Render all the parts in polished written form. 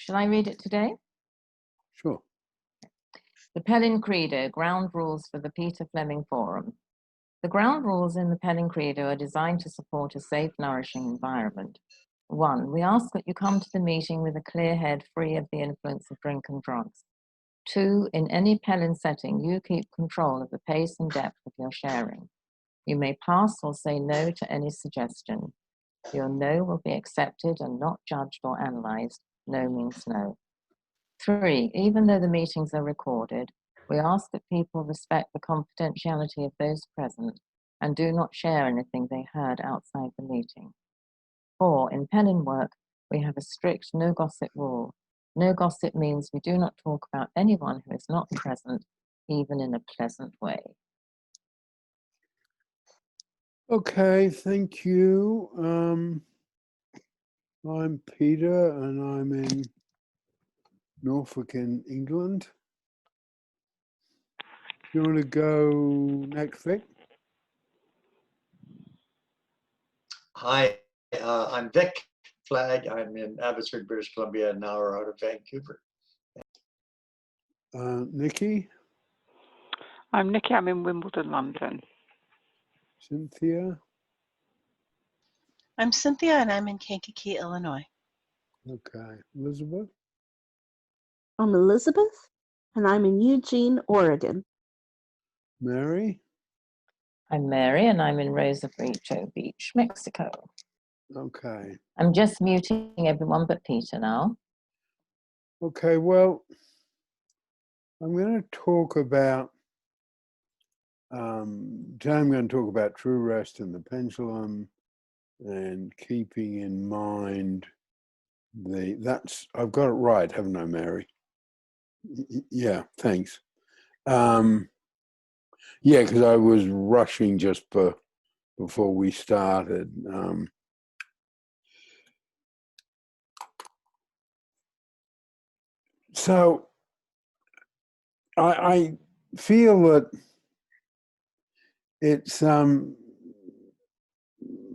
Shall I read it today? Sure. The Pellin Credo, Ground Rules for the Peter Fleming Forum. The ground rules in the Pellin Credo are designed to support a safe, nourishing environment. 1. We ask that you come to the meeting with a clear head, free of the influence of drink and drugs. 2. In any Pellin setting, you keep control of the pace and depth of your sharing. You may pass or say no to any suggestion. Your no will be accepted and not judged or analysed. No means no. 3. Even though the meetings are recorded, we ask that people respect the confidentiality of those present and do not share anything they heard outside the meeting. 4. In Pellin work, we have a strict no gossip rule. No gossip means we do not talk about anyone who is not present, even in a pleasant way. Okay, thank you. I'm Peter and I'm in Norfolk in England. You want to go next, Vic? Hi, I'm Vic Flagg. I'm in Abbotsford, British Columbia, an hour out of Vancouver. Nikki? I'm Nikki, I'm in Wimbledon, London. Cynthia? I'm Cynthia and I'm in Kankakee, Illinois. Okay. Elizabeth? I'm Elizabeth and I'm in Eugene, Oregon. Mary? I'm Mary and I'm in Rosarito Beach, Mexico. Okay. I'm just muting everyone but Peter now. Okay, well, I'm going to talk about, today I'm going to talk about true rest and the pendulum and keeping in mind I've got it right, haven't I, Mary? Yeah, thanks. Yeah, because I was rushing just before we started. So I feel that it's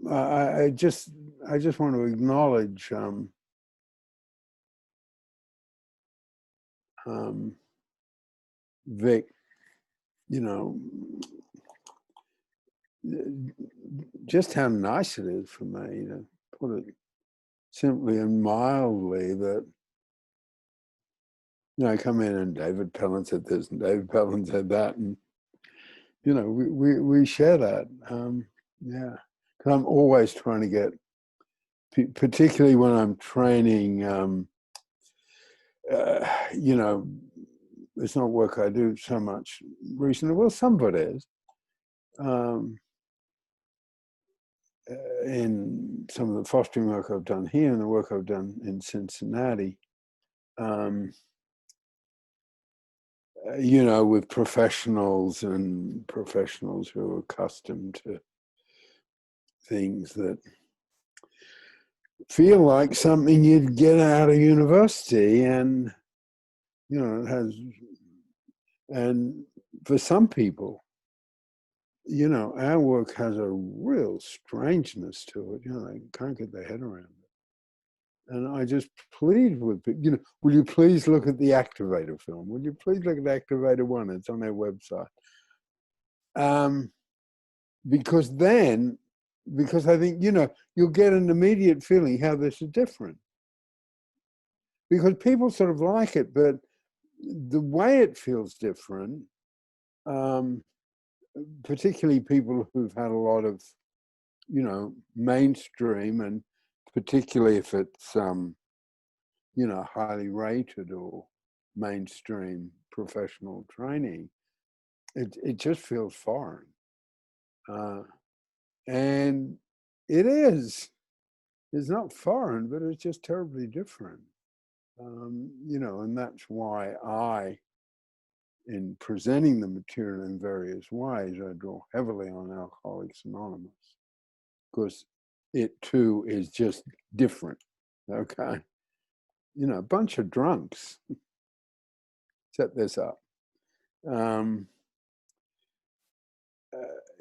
I just want to acknowledge Vic, you know, just how nice it is for me to put it simply and mildly that, you know, I come in and David Pellin said this and David Pellin said that, and you know, we share that. Yeah, because I'm always trying to get, particularly when I'm training, you know, it's not work I do so much recently. Well, some of it is. In some of the fostering work I've done here and the work I've done in Cincinnati, you know, with professionals who are accustomed to things that feel like something you'd get out of university, and you know, it has, and for some people, you know, our work has a real strangeness to it. You know, they can't get their head around it. And I just plead with people, you know, will you please look at the Activator film? Will you please look at Activator 1? It's on our website. Because I think, you know, you'll get an immediate feeling how this is different. Because people sort of like it, but the way it feels different, particularly people who've had a lot of, you know, mainstream, and particularly if it's, you know, highly rated or mainstream professional training, it just feels foreign. And it is. It's not foreign, but it's just terribly different. You know, and that's why in presenting the material in various ways, I draw heavily on Alcoholics Anonymous, because it too is just different, okay? You know, a bunch of drunks set this up.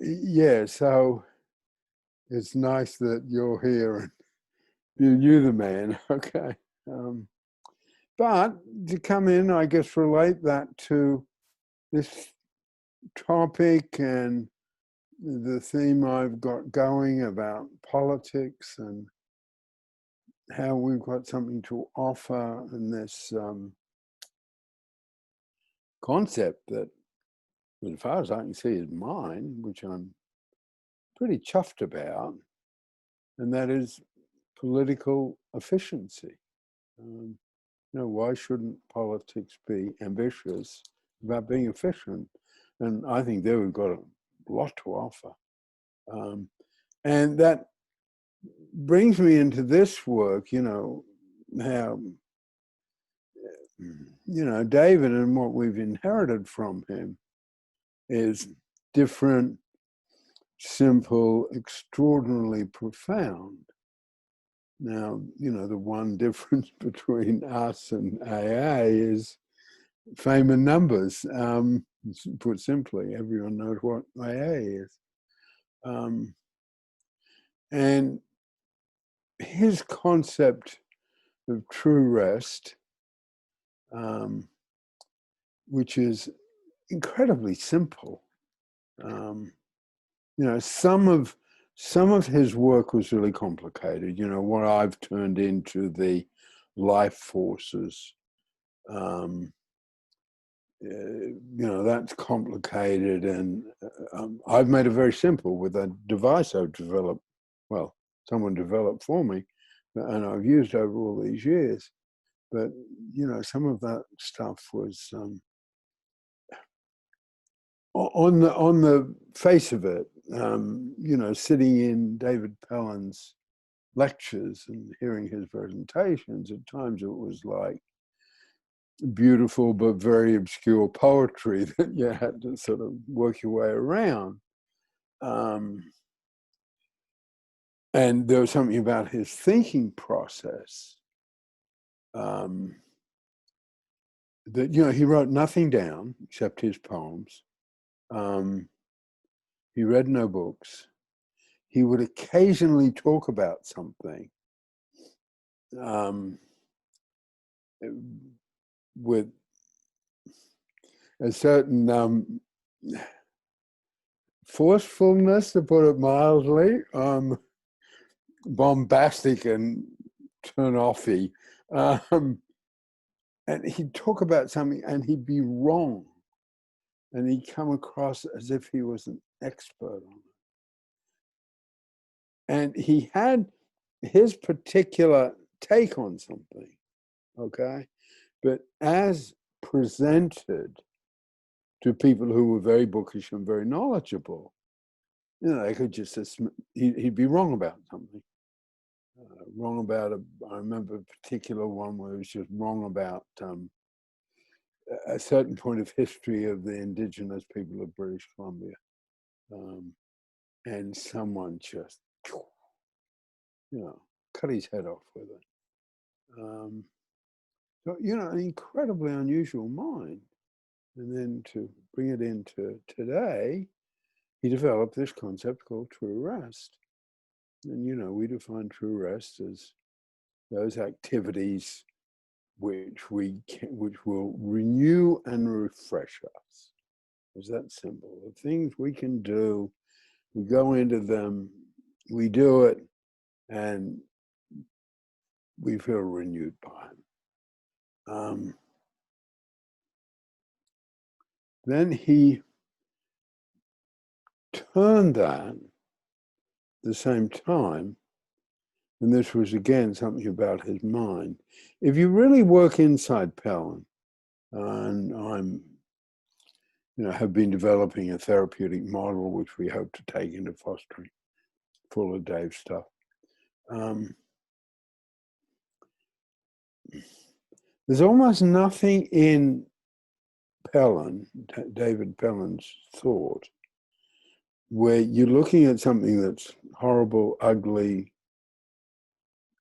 Yeah, so it's nice that you're here and you knew the man, okay? But to come in, I guess, relate that to this topic and the theme I've got going about politics and how we've got something to offer, and this concept that, as far as I can see, is mine, which I'm pretty chuffed about, and that is political efficiency. Why shouldn't politics be ambitious about being efficient? And I think there we've got a lot to offer. And that brings me into this work, how, David and what we've inherited from him is different, simple, extraordinarily profound. Now, the one difference between us and AA is fame and numbers. Put simply, everyone knows what AA is. And his concept of true rest, which is incredibly simple. Some of his work was really complicated. What I've turned into the life forces. That's complicated, and I've made it very simple with a device I've developed. Well, someone developed for me, and I've used over all these years. But some of that stuff was on the face of it. Sitting in David Pellin's lectures and hearing his presentations, at times it was like beautiful but very obscure poetry that you had to sort of work your way around. And there was something about his thinking process that, he wrote nothing down except his poems. He read no books. He would occasionally talk about something with a certain forcefulness, to put it mildly, bombastic and turn-offy. And he'd talk about something and he'd be wrong. And he'd come across as if he was an expert on it. And he had his particular take on something, okay? But as presented to people who were very bookish and very knowledgeable, they could just, he'd be wrong about something. Wrong about, I remember a particular one where he was just wrong about a certain point of history of the indigenous people of British Columbia. And someone just, cut his head off with it. So, an incredibly unusual mind. And then to bring it into today, he developed this concept called true rest. And, we define true rest as those activities which will renew and refresh us. It's that simple. The things we can do, we go into them, we do it, and we feel renewed by it. Then he turned that at the same time, and this was again something about his mind. If you really work inside Pellin, and I'm, have been developing a therapeutic model which we hope to take into fostering, full of Dave stuff. There's almost nothing in Pellin, David Pellin's thought, where you're looking at something that's horrible, ugly,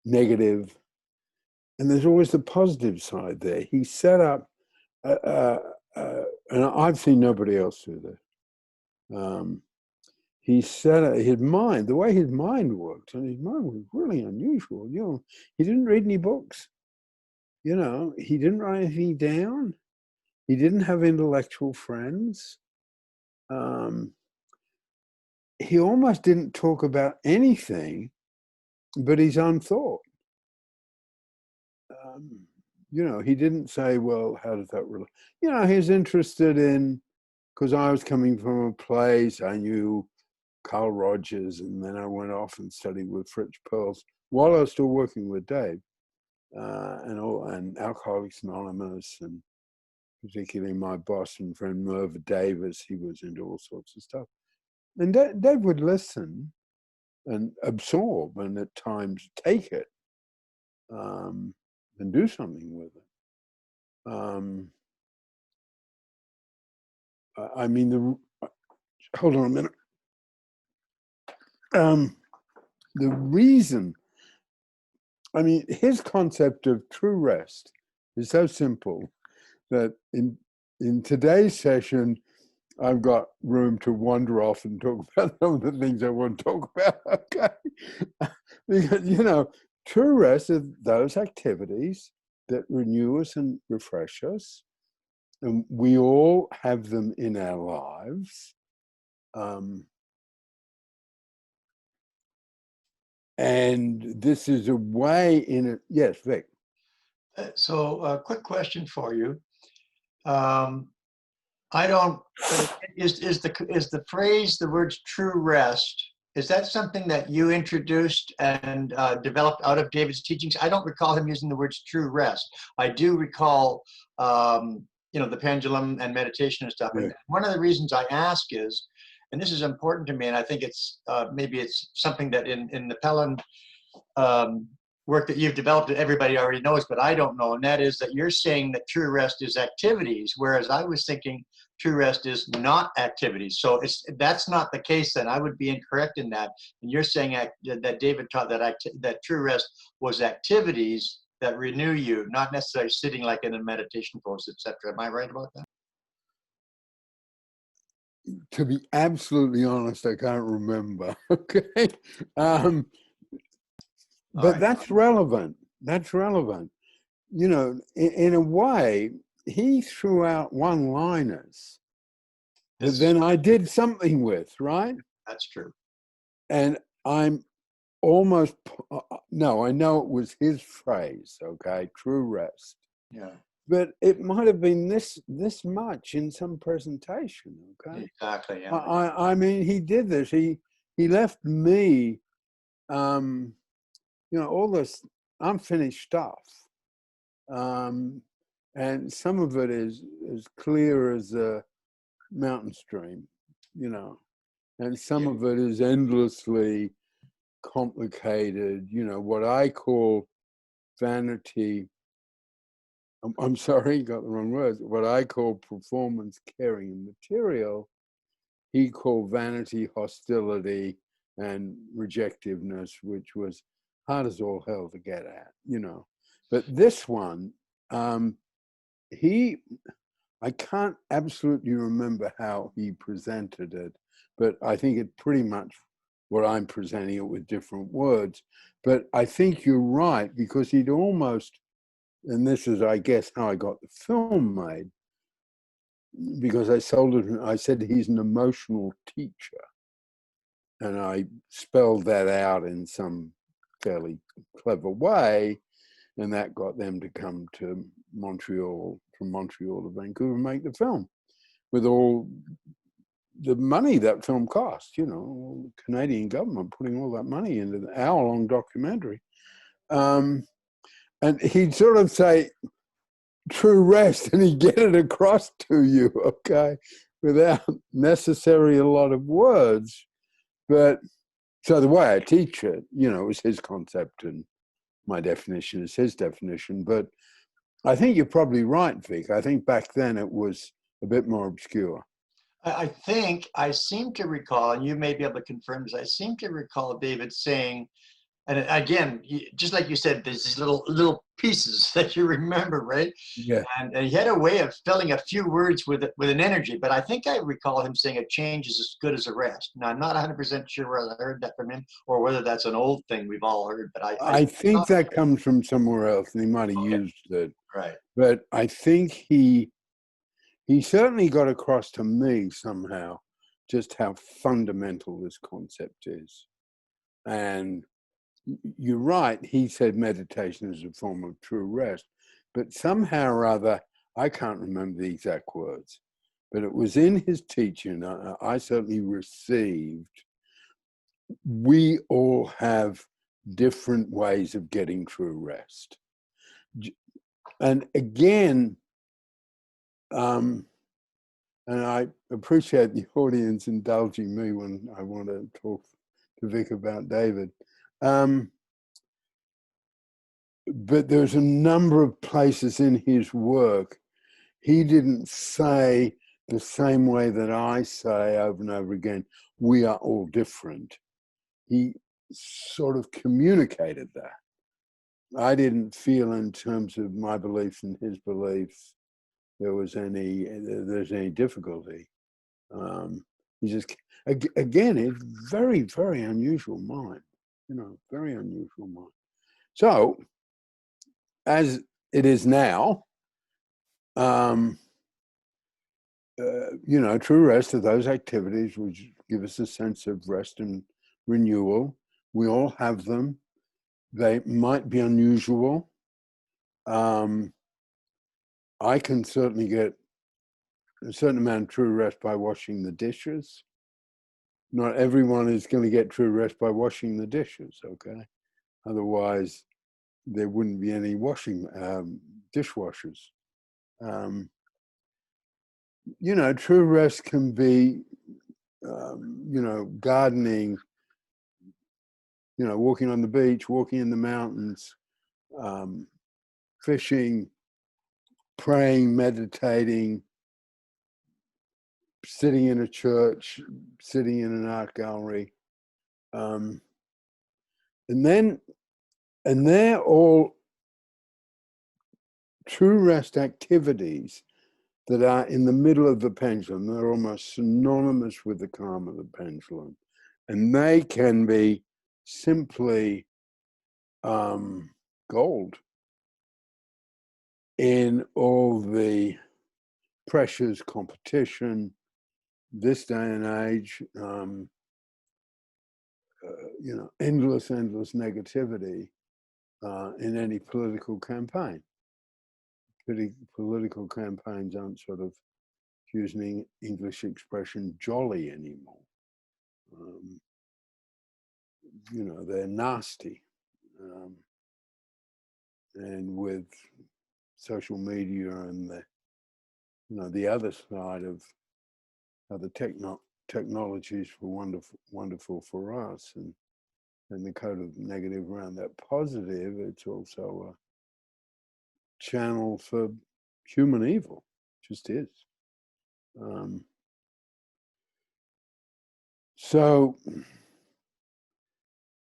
negative, and there's always the positive side there. He set up, and I've seen nobody else do this. He set up his mind, the way his mind works, and his mind was really unusual. He didn't read any books. You know, he didn't write anything down. He didn't have intellectual friends. He almost didn't talk about anything but his own thought. You know, he didn't say, well, how does that relate? You know, he was interested in, because I was coming from a place, I knew Carl Rogers, and then I went off and studied with Fritz Perls while I was still working with Dave, and Alcoholics Anonymous, and particularly my boss and friend Merv Davis. He was into all sorts of stuff. And Dave would listen and absorb and at times take it and do something with it. I mean, hold on a minute. The reason, I mean, his concept of true rest is so simple that in today's session, I've got room to wander off and talk about some of the things I want to talk about, okay? Because, you know, true rest is those activities that renew us and refresh us. And we all have them in our lives. And this is a way in it. Yes, Vic. So a quick question for you. I don't, is the phrase, the words true rest, is that something that you introduced and developed out of David's teachings? I don't recall him using the words true rest. I do recall, you know, the pendulum and meditation and stuff. Yeah. And one of the reasons I ask is, and this is important to me, and I think it's, maybe it's something that in the Pellin work that you've developed that everybody already knows, but I don't know, and that is that you're saying that true rest is activities, whereas I was thinking true rest is not activities. So that's not the case then. I would be incorrect in that. And you're saying that David taught that true rest was activities that renew you, not necessarily sitting like in a meditation pose, etc. Am I right about that? To be absolutely honest, I can't remember. Okay. But right. That's relevant. That's relevant. You know, in a way, he threw out one-liners that then I did something with, right? That's true. And I'm almost, no, I know it was his phrase, okay, true rest. Yeah. But it might have been this much in some presentation, okay? Exactly, yeah. I mean, he did this. He left me, you know, all this unfinished stuff. And some of it is as clear as a mountain stream, you know, and some of it is endlessly complicated, you know, what I call vanity. I'm sorry, got the wrong words. What I call performance carrying material, he called vanity, hostility, and rejectiveness, which was hard as all hell to get at, you know. But this one, I can't absolutely remember how he presented it, but I think it pretty much what I'm presenting it with different words. But I think you're right, because he'd almost, and this is, I guess, how I got the film made, because I said he's an emotional teacher. And I spelled that out in some fairly clever way. And that got them to come to Montreal, from Montreal to Vancouver, and make the film with all the money that film cost, you know, the Canadian government putting all that money into the hour-long documentary. And he'd sort of say, true rest, and he'd get it across to you, okay, without necessarily a lot of words. But so the way I teach it, you know, is his concept and my definition is his definition. But I think you're probably right, Vic. I think back then it was a bit more obscure. I think I seem to recall, and you may be able to confirm this, I seem to recall David saying And again, just like you said, there's these little pieces that you remember, right? Yeah. And he had a way of filling a few words with an energy. But I think I recall him saying a change is as good as a rest. Now, I'm not 100% sure whether I heard that from him or whether that's an old thing we've all heard. But I think that comes from somewhere else, and he might have Okay. used it. Right. But I think he certainly got across to me somehow just how fundamental this concept is. And you're right, he said meditation is a form of true rest, but somehow or other, I can't remember the exact words, but it was in his teaching, I certainly received, we all have different ways of getting true rest. And again, and I appreciate the audience indulging me when I want to talk to Vic about David. But there's a number of places in his work he didn't say the same way that I say over and over again, we are all different. He sort of communicated that. I didn't feel in terms of my beliefs and his beliefs there's any difficulty. He just, again, it's very, very unusual mind, very unusual mind. So, as it is now, true rest are those activities which give us a sense of rest and renewal. We all have them. They might be unusual. I can certainly get a certain amount of true rest by washing the dishes. Not everyone is going to get true rest by washing the dishes, okay? Otherwise, there wouldn't be any washing dishwashers. True rest can be, gardening, walking on the beach, walking in the mountains, fishing, praying, meditating, sitting in a church, sitting in an art gallery. And they're all true rest activities that are in the middle of the pendulum. They're almost synonymous with the calm of the pendulum. And they can be simply gold in all the pressures, competition, this day and age, endless negativity in any political campaign. Political campaigns aren't sort of, using English expression, jolly anymore. They're nasty. And with social media and the other side of how the technologies were wonderful for us, and the code of negative around that positive, it's also a channel for human evil. Just is. So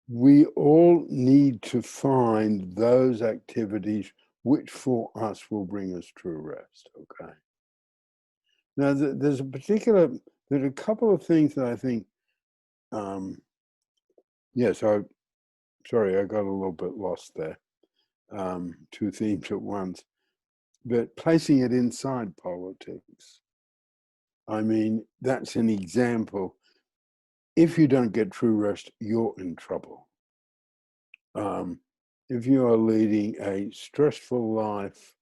we all need to find those activities which for us will bring us true rest, okay? Now, there's a couple of things that I think, sorry, I got a little bit lost there. Two themes at once, but placing it inside politics. I mean, that's an example. If you don't get true rest, you're in trouble. If you are leading a stressful life,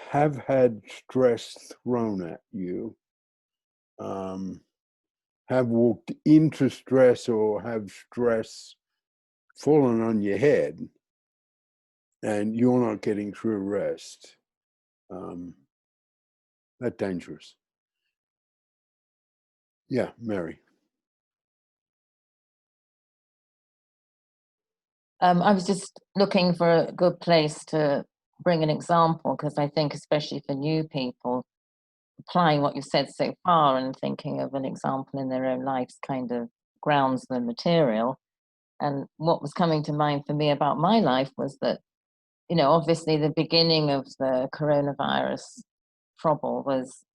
have had stress thrown at you, have walked into stress or have stress fallen on your head, and you're not getting true rest, that's dangerous. Yeah, Mary. I was just looking for a good place to bring an example, because I think especially for new people, applying what you've said so far and thinking of an example in their own lives kind of grounds the material. And what was coming to mind for me about my life was that, you know, obviously the beginning of the coronavirus trouble was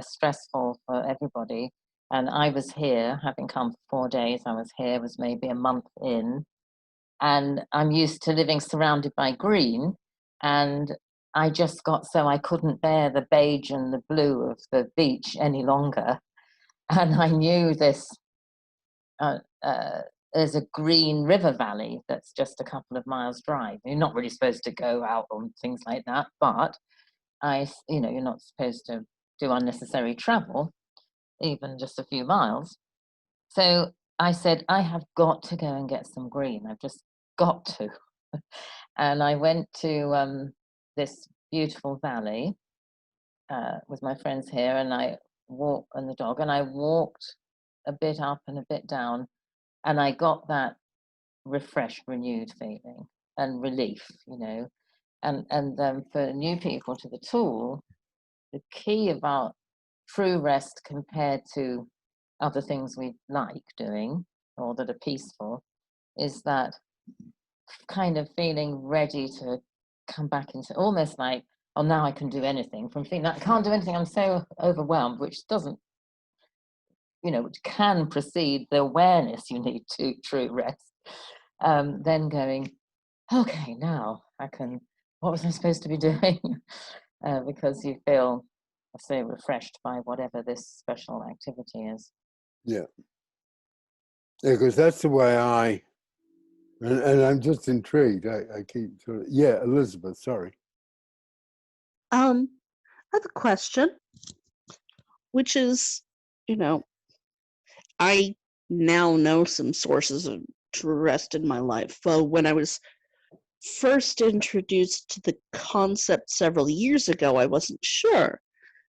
stressful for everybody. And I was here, having come for 4 days, I was here, was maybe a month in. And I'm used to living surrounded by green. And I just got so I couldn't bear the beige and the blue of the beach any longer. And I knew this, there's a green river valley that's just a couple of miles drive. You're not really supposed to go out on things like that, but you know, you're not supposed to do unnecessary travel, even just a few miles. So I said, I have got to go and get some green. I've just got to. And I went to this beautiful valley with my friends here, and I walked and the dog, and I walked a bit up and a bit down, and I got that refreshed, renewed feeling and relief, you know. And for new people to the tool, the key about true rest compared to other things we like doing or that are peaceful is that kind of feeling ready to come back into almost like, oh, now I can do anything, from feeling that I can't do anything, I'm so overwhelmed, which doesn't, you know, which can precede the awareness you need to true rest. Then going, okay, now I can, what was I supposed to be doing? Because you feel so refreshed by whatever this special activity is. Yeah. Yeah, because that's the way and I'm just intrigued. I keep sort of, yeah, Elizabeth, sorry. I have a question, which is, you know, I now know some sources of true rest in my life. Well, when I was first introduced to the concept several years ago, I wasn't sure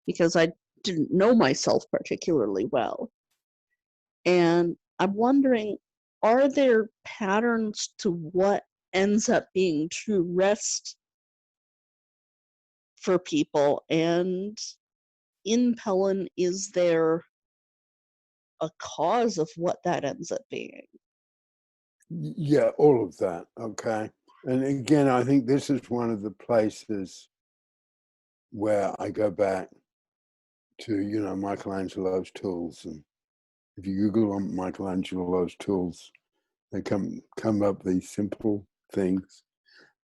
because I didn't know myself particularly well. And I'm wondering, are there patterns to what ends up being true rest for people? And in Pellin, is there a cause of what that ends up being? Yeah, all of that. Okay. And again, I think this is one of the places where I go back to, you know, Michelangelo's tools. And if you Google on Michelangelo's tools, they come up these simple things.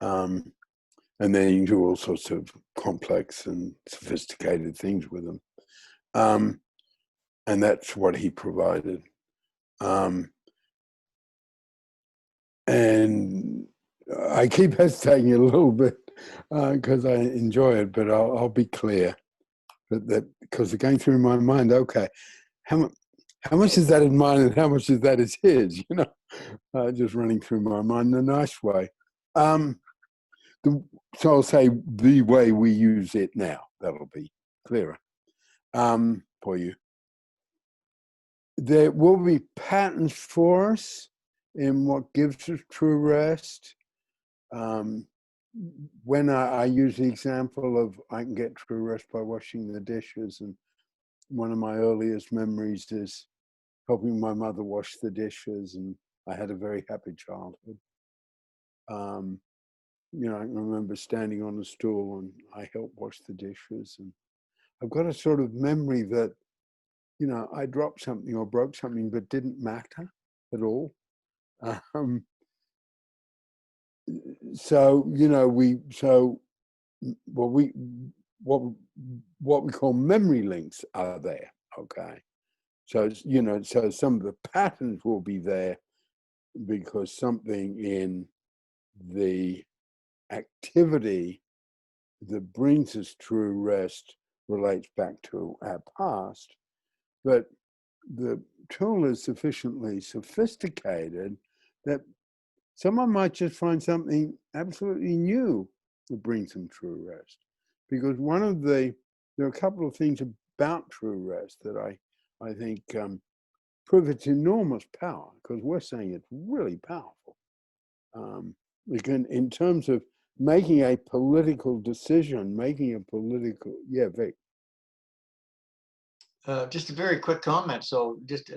And then you do all sorts of complex and sophisticated things with them. And that's what he provided. And I keep hesitating a little bit because I enjoy it, but I'll be clear that because it's going through my mind, okay, how much is that in mine and how much is that is his, you know, just running through my mind in a nice way. So I'll say the way we use it now, that'll be clearer for you. There will be patterns for us in what gives us true rest. When I use the example of I can get true rest by washing the dishes, and one of my earliest memories is helping my mother wash the dishes, and I had a very happy childhood. You know, I can remember standing on a stool and I helped wash the dishes, and I've got a sort of memory that, you know, I dropped something or broke something, but didn't matter at all. So, you know, what we call memory links are there. Okay. So, you know, so some of the patterns will be there because something in the activity that brings us true rest relates back to our past. But the tool is sufficiently sophisticated that someone might just find something absolutely new that brings them true rest. Because there are a couple of things about true rest that I think prove its enormous power, because we're saying it's really powerful. In terms of making a political decision, Vic. Just a very quick comment. So just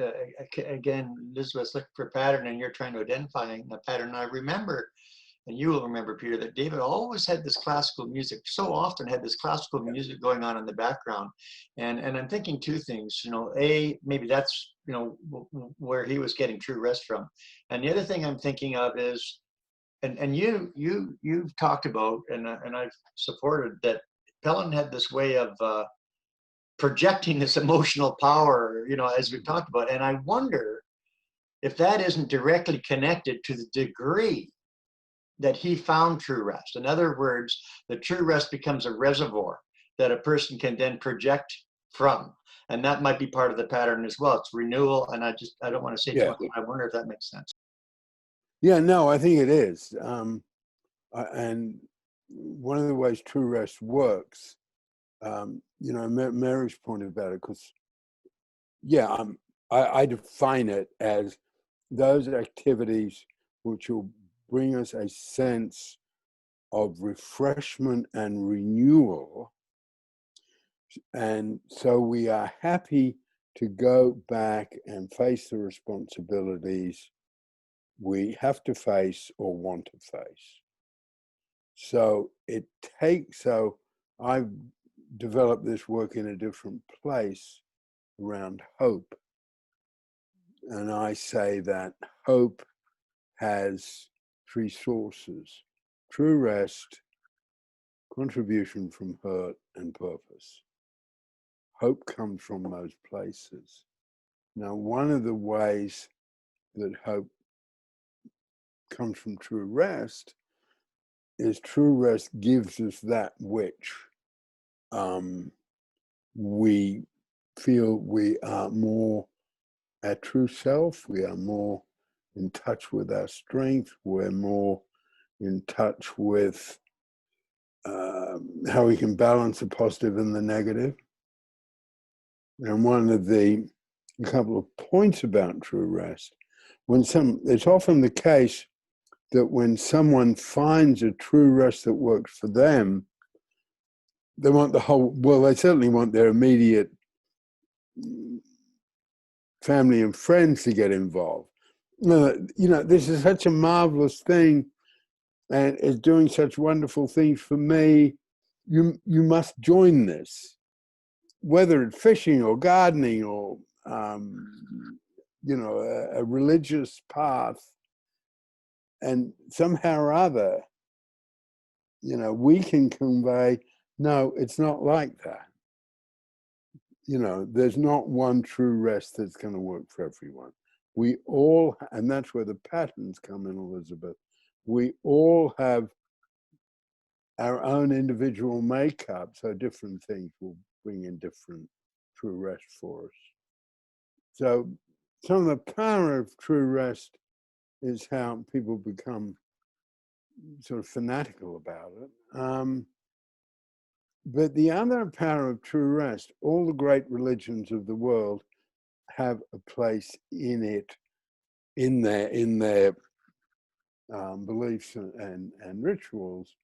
again, Elizabeth's looking for a pattern and you're trying to identify a pattern. I remember, and you will remember, Peter, that David always had this classical music, so often had this classical music going on in the background. And I'm thinking two things, you know, maybe that's, you know, where he was getting true rest from. And the other thing I'm thinking of is, and you've talked about, and I've supported that Pellin had this way of projecting this emotional power, you know, as we've talked about. And I wonder if that isn't directly connected to the degree that he found true rest. In other words, the true rest becomes a reservoir that a person can then project from. And that might be part of the pattern as well. It's renewal. And I don't want to say too much. I wonder if that makes sense. Yeah, no, I think it is. And one of the ways true rest works, you know, Mary's point about it, because, yeah, I define it as those activities which will bring us a sense of refreshment and renewal. And so we are happy to go back and face the responsibilities we have to face or want to face. So I've developed this work in a different place around hope. And I say that hope has three sources: true rest, contribution from hurt, and purpose. Hope comes from those places. Now, one of the ways that hope comes from true rest is true rest gives us that which we feel we are more our true self, we are more in touch with our strength, we're more in touch with how we can balance the positive and the negative. And one of a couple of points about true rest, it's often the case that when someone finds a true rest that works for them, they want they certainly want their immediate family and friends to get involved. You know, this is such a marvelous thing and it's doing such wonderful things for me. You must join this, whether it's fishing or gardening or, you know, a religious path. And somehow or other, you know, we can convey, no, it's not like that. You know, there's not one true rest that's going to work for everyone. We all, and that's where the patterns come in, Elizabeth. We all have our own individual makeup, so different things will bring in different true rest for us. So some of the power of true rest is how people become sort of fanatical about it. But the other power of true rest, all the great religions of the world have a place in it, in their beliefs and rituals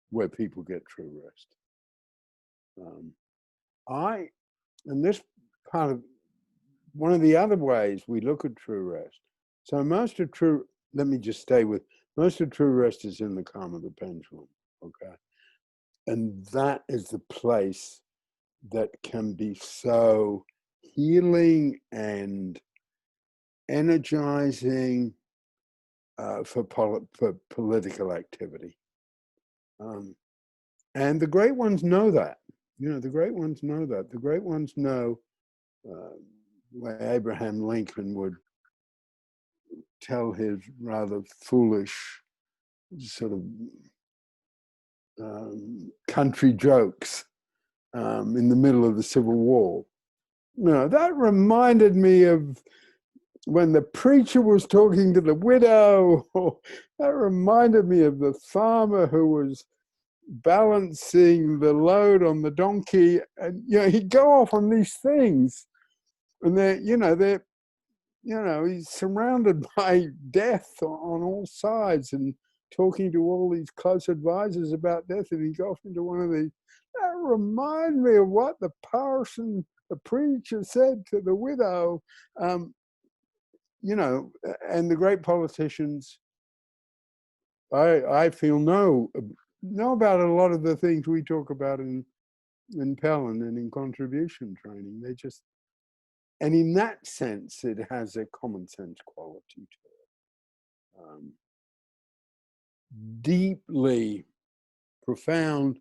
where people get true rest. And this part of one of the other ways we look at true rest. So let me just stay with, most of true rest is in the calm of the pendulum, okay? And that is the place that can be so healing and energizing for political activity. And the great ones know that. You know, the great ones know that. The great ones know where Abraham Lincoln would tell his rather foolish sort of country jokes in the middle of the Civil War. You know, that reminded me of when the preacher was talking to the widow. That reminded me of the farmer who was balancing the load on the donkey, and you know, he'd go off on these things, and he's surrounded by death on all sides and talking to all these close advisors about death, and he goes into one of these. That reminds me of what the parson a preacher said to the widow, you know, and the great politicians, I feel know about a lot of the things we talk about in Pellin and in contribution training. They just, and in that sense, it has a common sense quality to it. Deeply profound,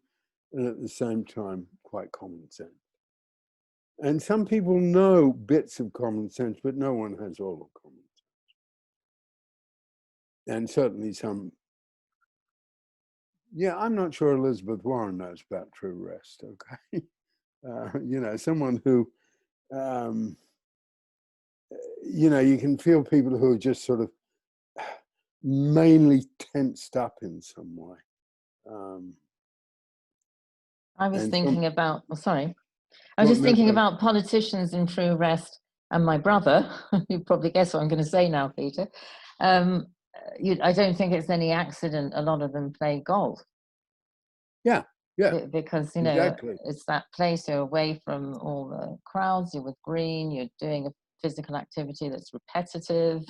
and at the same time, quite common sense. And some people know bits of common sense, but no one has all of common sense. And certainly some, yeah, I'm not sure Elizabeth Warren knows about true rest, okay? You know, someone who, you know, you can feel people who are just sort of mainly tensed up in some way. I was and thinking some, about, oh, sorry, I was well, just no, thinking sorry. about politicians in true rest and my brother. You probably guess what I'm going to say now, Peter. I don't think it's any accident a lot of them play golf. Yeah, yeah, Because, you know, exactly. it's that place, you're away from all the crowds, you're with green, you're doing a physical activity that's repetitive.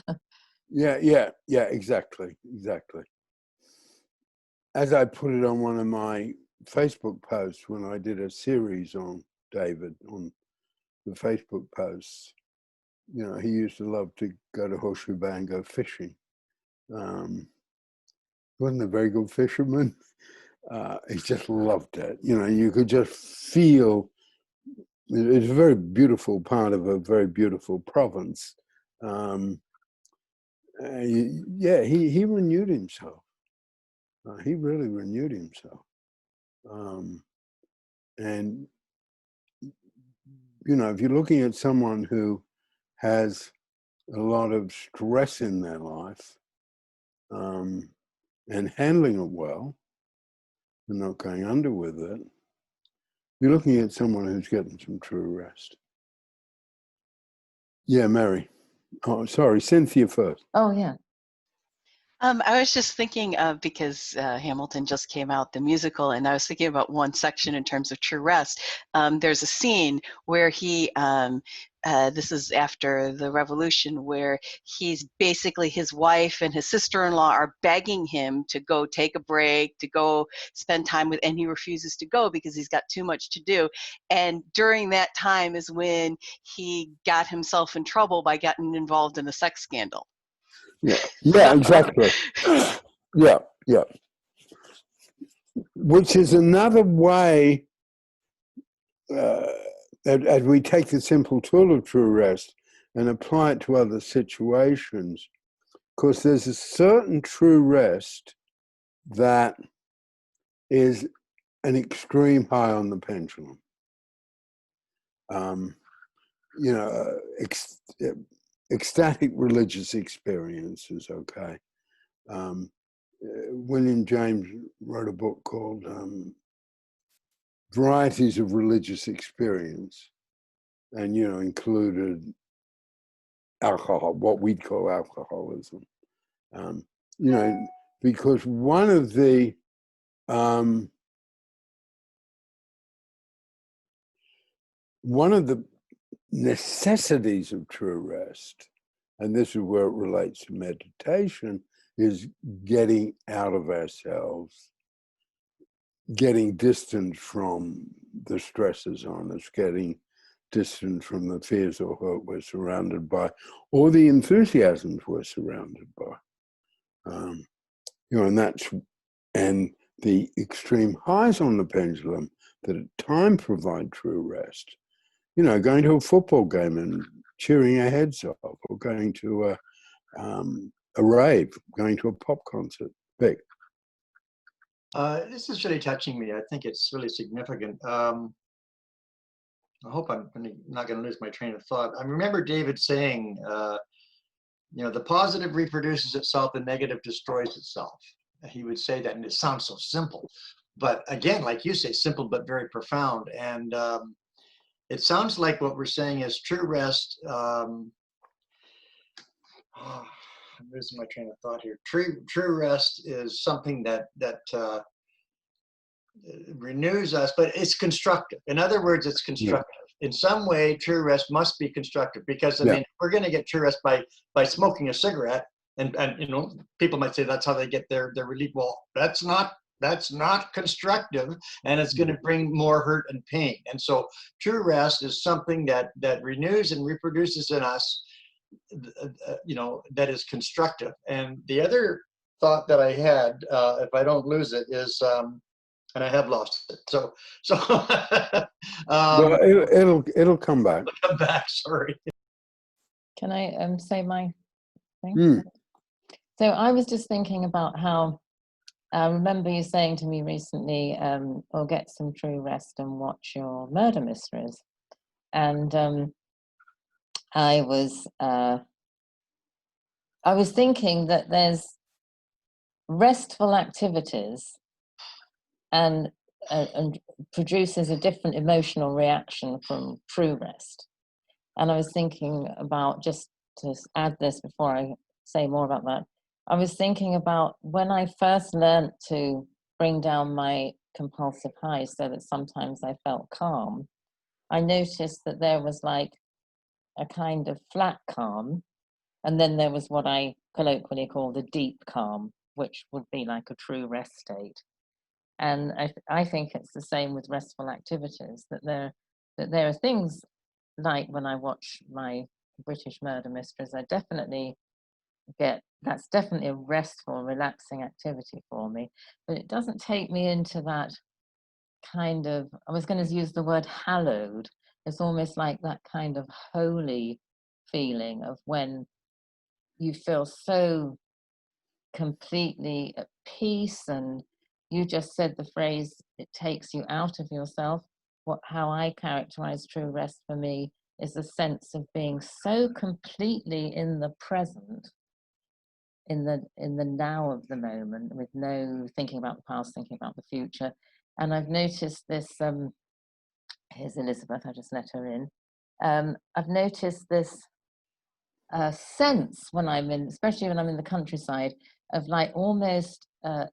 Yeah, exactly. As I put it on one of my Facebook posts when I did a series on David on the Facebook posts, you know, he used to love to go to Horseshoe Bay and go fishing. Wasn't a very good fisherman. He just loved it. You know, you could just feel it's a very beautiful part of a very beautiful province. Yeah, he renewed himself. He really renewed himself. And, you know, if you're looking at someone who has a lot of stress in their life and handling it well and not going under with it, you're looking at someone who's getting some true rest. Yeah, Mary. Oh, sorry, Cynthia first. Oh, yeah. I was just thinking of, because Hamilton just came out, the musical, and I was thinking about one section in terms of true rest. There's a scene where he, this is after the revolution, where he's basically, his wife and his sister-in-law are begging him to go take a break, to go spend time with, and he refuses to go because he's got too much to do. And during that time is when he got himself in trouble by getting involved in a sex scandal. Yeah, exactly. Yeah. Which is another way, as we take the simple tool of true rest and apply it to other situations, because there's a certain true rest that is an extreme high on the pendulum. You know, ecstatic religious experiences, okay. William James wrote a book called Varieties of Religious Experience, and, you know, included alcohol, what we'd call alcoholism. You know, because one of the necessities of true rest, and this is where it relates to meditation, is getting out of ourselves, getting distant from the stresses on us, getting distant from the fears or hurt we're surrounded by, or the enthusiasms we're surrounded by. You know, and the extreme highs on the pendulum that at times provide true rest. You know, going to a football game and cheering our heads off, or going to a rave, going to a pop concert. Vic. This is really touching me. I think it's really significant. I hope I'm not going to lose my train of thought. I remember David saying, you know, the positive reproduces itself, the negative destroys itself. He would say that, and it sounds so simple. But again, like you say, simple but very profound. And it sounds like what we're saying is true rest. I'm losing my train of thought here. True rest is something that renews us, but it's constructive. In other words, it's constructive. in some way, true rest must be constructive, because I Yeah. mean, we're going to get true rest by smoking a cigarette, and you know, people might say that's how they get their relief. Well, that's not constructive, and it's going to bring more hurt and pain. And so, true rest is something that renews and reproduces in us, you know, that is constructive. And the other thought that I had, if I don't lose it, is, and I have lost it. So Well, it'll come back. come back. Sorry. Can I say my thing? Mm. So I was just thinking about how I remember you saying to me recently, "Or get some true rest and watch your murder mysteries," and I was thinking that there's restful activities and produces a different emotional reaction from true rest. And I was thinking about, just to add this before I say more about that, I was thinking about when I first learned to bring down my compulsive highs so that sometimes I felt calm. I noticed that there was like a kind of flat calm, and then there was what I colloquially call the deep calm, which would be like a true rest state. And I think it's the same with restful activities, that there are things like when I watch my British murder mysteries, I definitely that's definitely a restful, relaxing activity for me, but it doesn't take me into that kind of, I was going to use the word hallowed. It's almost like that kind of holy feeling of when you feel so completely at peace, and you just said the phrase, it takes you out of yourself. How I characterize true rest for me is a sense of being so completely in the present, in the now of the moment, with no thinking about the past, thinking about the future. And I've noticed this, here's Elizabeth, I just let her in. I've noticed this sense when I'm in, especially when I'm in the countryside, of like almost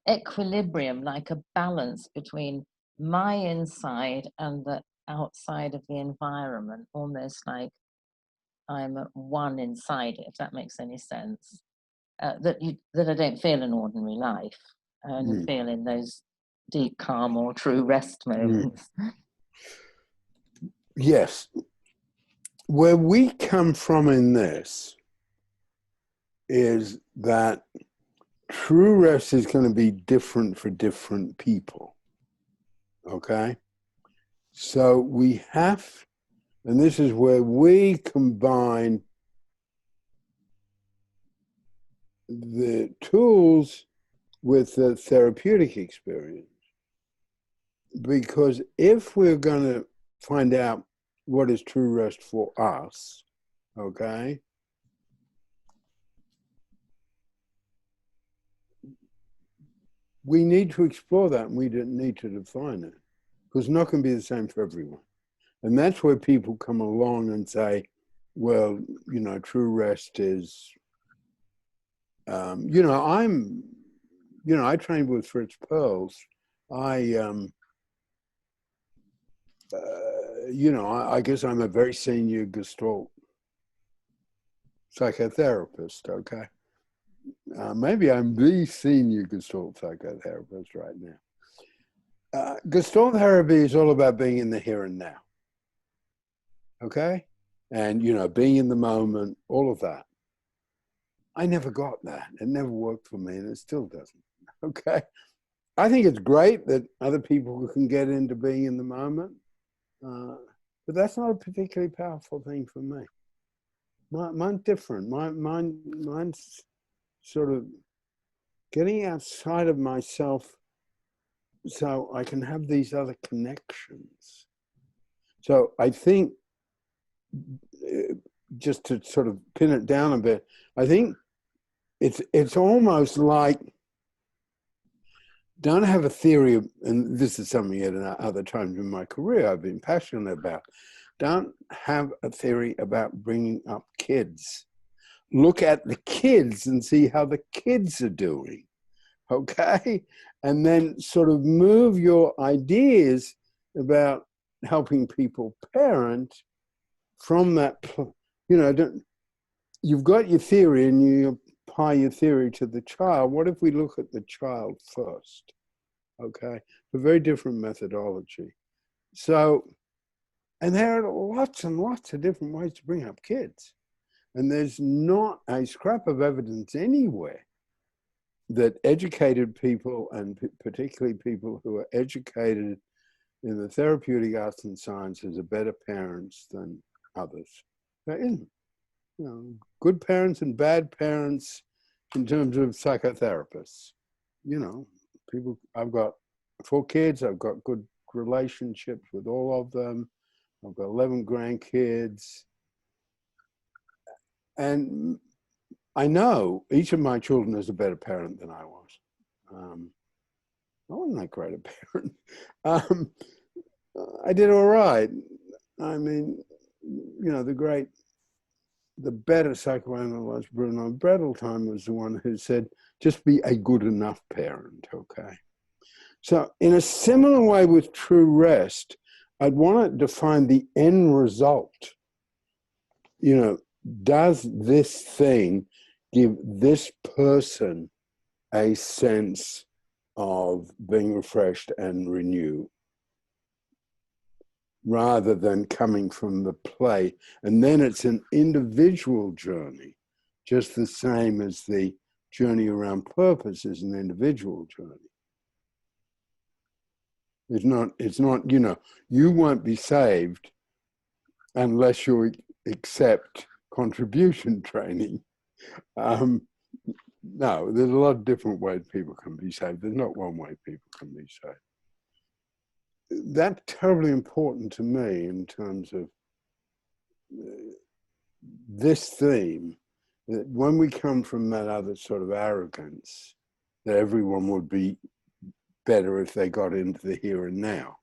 equilibrium, like a balance between my inside and the outside of the environment, almost like I'm at one inside it, if that makes any sense. That I don't feel in ordinary life. I only feel in those deep calm or true rest moments. Yes. Where we come from in this is that true rest is going to be different for different people. Okay? So we have, and this is where we combine the tools with the therapeutic experience. Because if we're going to find out what is true rest for us, okay, we need to explore that, and we don't need to define it, because it's not going to be the same for everyone. And that's where people come along and say, well, you know, true rest is, you know, I trained with Fritz Perls. You know, I guess I'm a very senior Gestalt psychotherapist, okay? Maybe I'm the senior Gestalt psychotherapist right now. Gestalt therapy is all about being in the here and now, okay? And, you know, being in the moment, all of that. I never got that. It never worked for me, and it still doesn't, okay? I think it's great that other people can get into being in the moment, but that's not a particularly powerful thing for me. Mine's different. Mine's sort of getting outside of myself so I can have these other connections. So I think, just to sort of pin it down a bit, I think it's almost like, don't have a theory, and this is something at other times in my career I've been passionate about. Don't have a theory about bringing up kids. Look at the kids and see how the kids are doing, okay? And then sort of move your ideas about helping people parent from that, you've got your theory and you apply your theory to the child. What if we look at the child first? Okay, a very different methodology. So, and there are lots and lots of different ways to bring up kids. And there's not a scrap of evidence anywhere that educated people, and particularly people who are educated in the therapeutic arts and sciences, are better parents than others. There isn't. Good parents and bad parents in terms of psychotherapists. People, I've got 4 kids, I've got good relationships with all of them. I've got 11 grandkids. And I know each of my children is a better parent than I was. I wasn't that great a parent. I did all right. I mean, the better psychoanalyst Bruno Bredeltheim was the one who said, just be a good enough parent, okay? So in a similar way with true rest, I'd want to define the end result. Does this thing give this person a sense of being refreshed and renewed, rather than coming from the play? And then it's an individual journey, just the same as the journey around purpose is an individual journey. It's not, you won't be saved unless you accept contribution training. No, there's a lot of different ways people can be saved. There's not one way people can be saved. That's terribly important to me in terms of this theme, that when we come from that other sort of arrogance, that everyone would be better if they got into the here and now,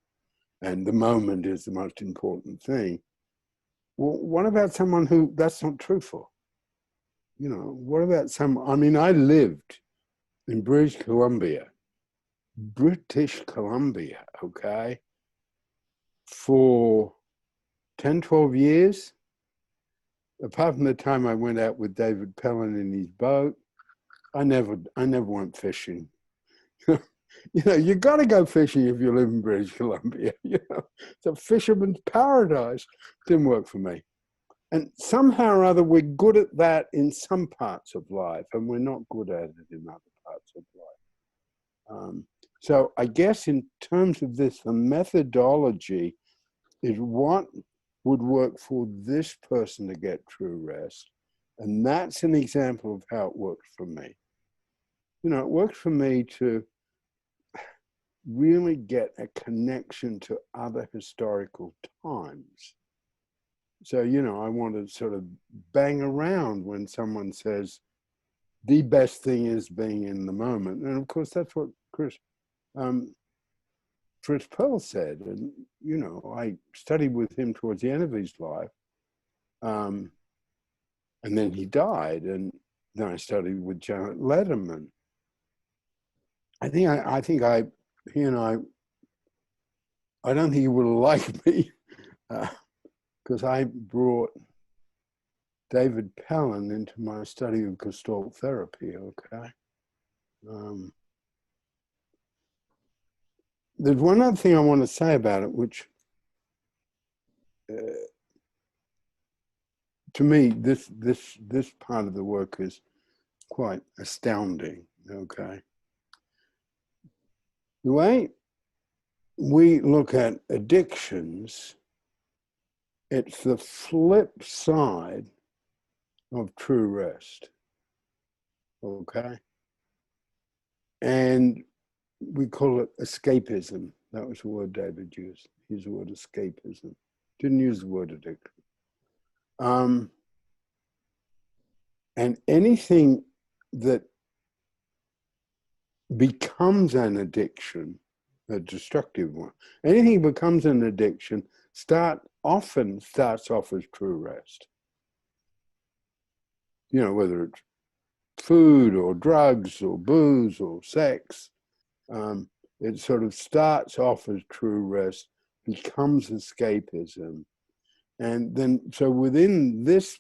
and the moment is the most important thing. Well, what about someone who that's not true for? What about I lived in British Columbia, okay, for 10, 12 years. Apart from the time I went out with David Pellin in his boat, I never went fishing. You got to go fishing if you live in British Columbia. It's a fisherman's paradise. Didn't work for me. And somehow or other, we're good at that in some parts of life, and we're not good at it in other parts of life. So I guess in terms of this, the methodology is what would work for this person to get true rest. And that's an example of how it works for me. It works for me to really get a connection to other historical times. So, I want to sort of bang around when someone says, the best thing is being in the moment. And of course, that's what Fritz Perls said. And, I studied with him towards the end of his life. And then he died. And then I studied with Janet Letterman. I don't think he would have liked me because I brought David Pellin into my study of Gestalt therapy, okay? There's one other thing I want to say about it, which to me, this part of the work is quite astounding, okay? The way we look at addictions, it's the flip side of true rest, okay? And we call it escapism. That was the word David used. He used the word escapism. Didn't use the word addiction. And anything that becomes an addiction, a destructive one, anything becomes an addiction often starts off as true rest. Whether it's food or drugs or booze or sex, it sort of starts off as true rest becomes escapism. And then, so within this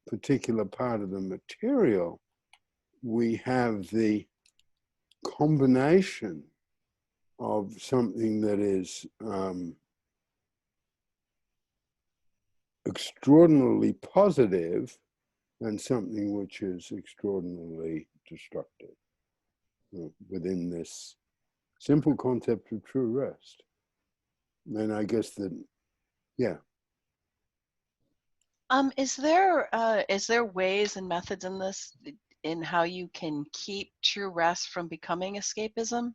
particular part of the material, we have the combination of something that is extraordinarily positive and something which is extraordinarily destructive within this simple concept of true rest. And I guess that, yeah. Is there ways and methods in this, in how you can keep true rest from becoming escapism?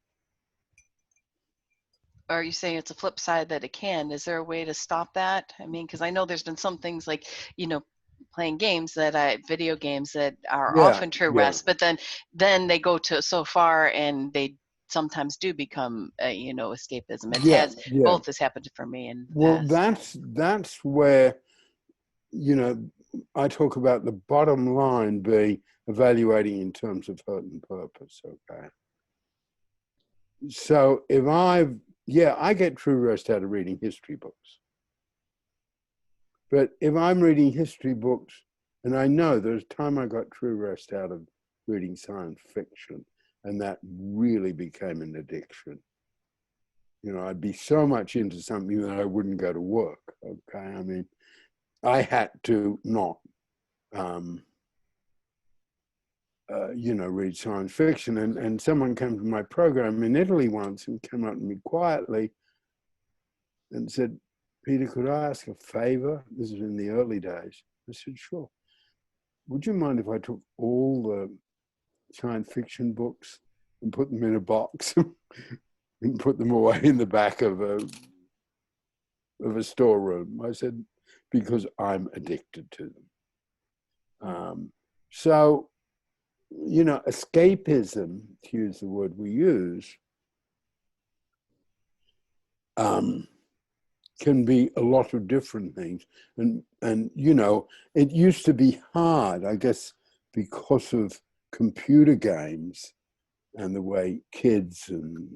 Or are you saying it's a flip side that it can? Is there a way to stop that? I mean, because I know there's been some things like, you know, playing games video games that are often true rest, but then they go to so far and they sometimes do become, you know, escapism. Both has happened for me in the past. That's where, you know, I talk about the bottom line being evaluating in terms of hurt and purpose, okay? So if I get true rest out of reading history books. But if I'm reading history books, and I know there's time I got true rest out of reading science fiction, and that really became an addiction. You know, I'd be so much into something that I wouldn't go to work, okay? I mean, I had to not, you know, read science fiction. And someone came to my program in Italy once and came up to me quietly and said, "Peter, could I ask a favor?" This is in the early days. I said, "Sure. Would you mind if I took all the science fiction books and put them in a box and put them away in the back of a storeroom?" I said, "Because I'm addicted to them." So, you know, escapism, to use the word we use, can be a lot of different things. And you know, it used to be hard, I guess, because of computer games and the way kids and,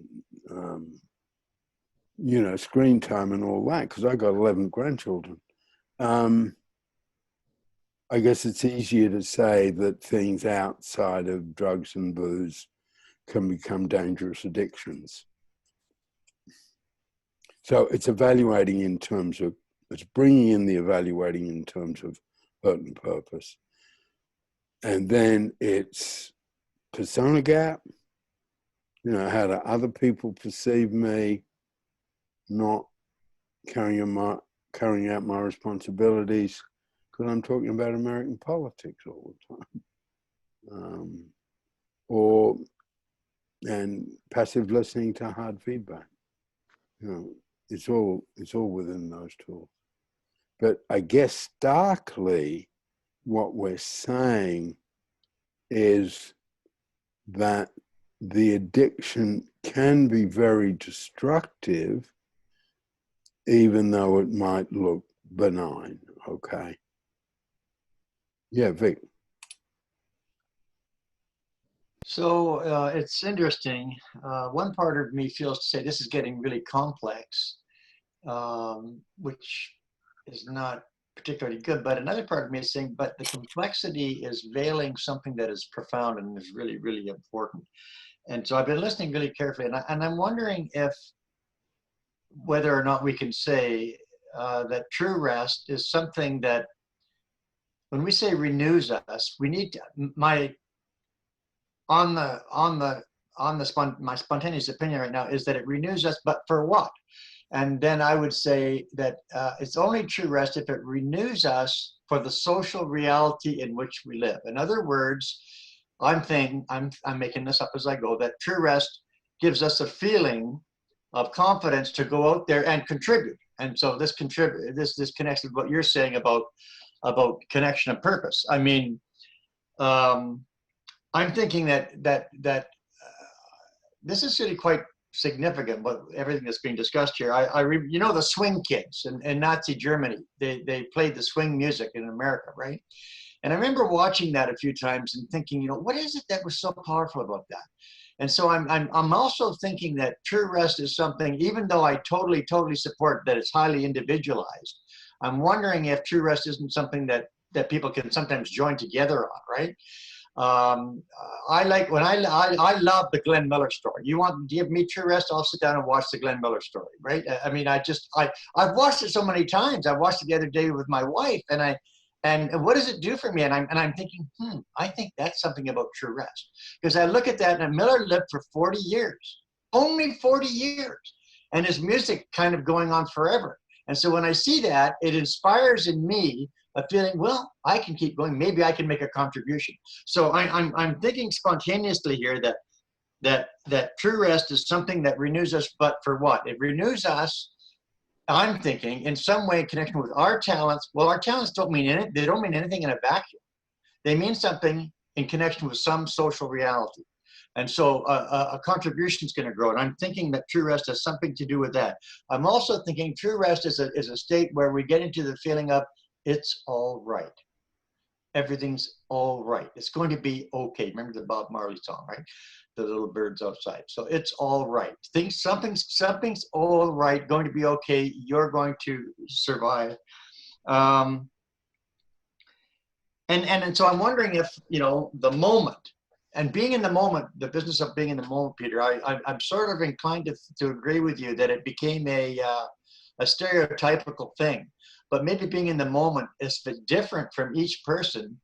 you know, screen time and all that, because I got 11 grandchildren. I guess it's easier to say that things outside of drugs and booze can become dangerous addictions. So it's evaluating in terms of, it's bringing in the evaluating in terms of hurt and purpose. And then it's persona gap. You know, how do other people perceive me, not carrying out my responsibilities, because I'm talking about American politics all the time. And passive listening to hard feedback. You know, it's all within those tools. But I guess starkly, what we're saying is that the addiction can be very destructive, even though it might look benign, okay? Yeah, Vic. So it's interesting. One part of me feels to say this is getting really complex, which is not particularly good. But another part of me is saying, but the complexity is veiling something that is profound and is really, really important. And so I've been listening really carefully, and I'm wondering if whether or not we can say that true rest is something that, when we say renews us, we need to, my spontaneous opinion right now is that it renews us, but for what? And then I would say that it's only true rest if it renews us for the social reality in which we live. In other words, I'm making this up as I go, that true rest gives us a feeling of confidence to go out there and contribute. And so this connects with what you're saying about connection and purpose. I mean, I'm thinking that this is really quite significant, but everything that's being discussed here. You know, the swing kids in Nazi Germany, they played the swing music in America, right? And I remember watching that a few times and thinking, you know, what is it that was so powerful about that? And so I'm also thinking that true rest is something, even though I totally support that it's highly individualized, I'm wondering if true rest isn't something that people can sometimes join together on, right? I like when I love the Glenn Miller story. You want to give me true rest? I'll sit down and watch the Glenn Miller story, right? I mean, I've watched it so many times. I watched it the other day with my wife, and what does it do for me? And I'm thinking, I think that's something about true rest, because I look at that, and Miller lived for 40 years, only 40 years, and his music kind of going on forever. And so when I see that, it inspires in me a feeling, well, I can keep going. Maybe I can make a contribution. So I'm thinking spontaneously here that true rest is something that renews us, but for what? It renews us, I'm thinking, in some way in connection with our talents. Well, our talents don't mean anything. They don't mean anything in a vacuum. They mean something in connection with some social reality. And so a contribution is going to grow. And I'm thinking that true rest has something to do with that. I'm also thinking true rest is a state where we get into the feeling of it's all right. Everything's all right. It's going to be okay. Remember the Bob Marley song, right? The little birds outside. So it's all right. Something's all right, going to be okay. You're going to survive. And so I'm wondering if, the moment, and being in the moment, the business of being in the moment, Peter, I'm sort of inclined to agree with you that it became a stereotypical thing. But maybe being in the moment is a bit different from each person.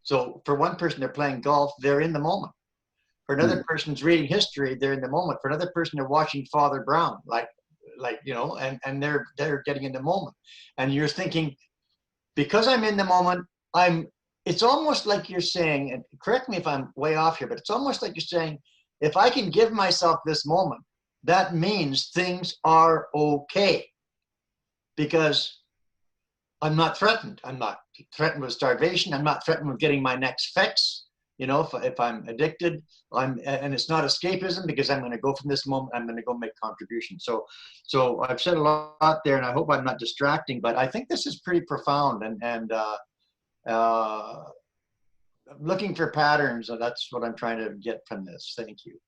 So for one person, they're playing golf, they're in the moment. For another person's reading history, they're in the moment. For another person, they're watching Father Brown, and they're getting in the moment. And you're thinking, because I'm in the moment, it's almost like you're saying, and correct me if I'm way off here, but it's almost like you're saying, if I can give myself this moment, that means things are okay. Because I'm not threatened. I'm not threatened with starvation. I'm not threatened with getting my next fix. If I'm addicted, and it's not escapism, because I'm going to go from this moment, I'm going to go make contributions. So I've said a lot there, and I hope I'm not distracting, but I think this is pretty profound, and looking for patterns, and that's what I'm trying to get from this. Thank you.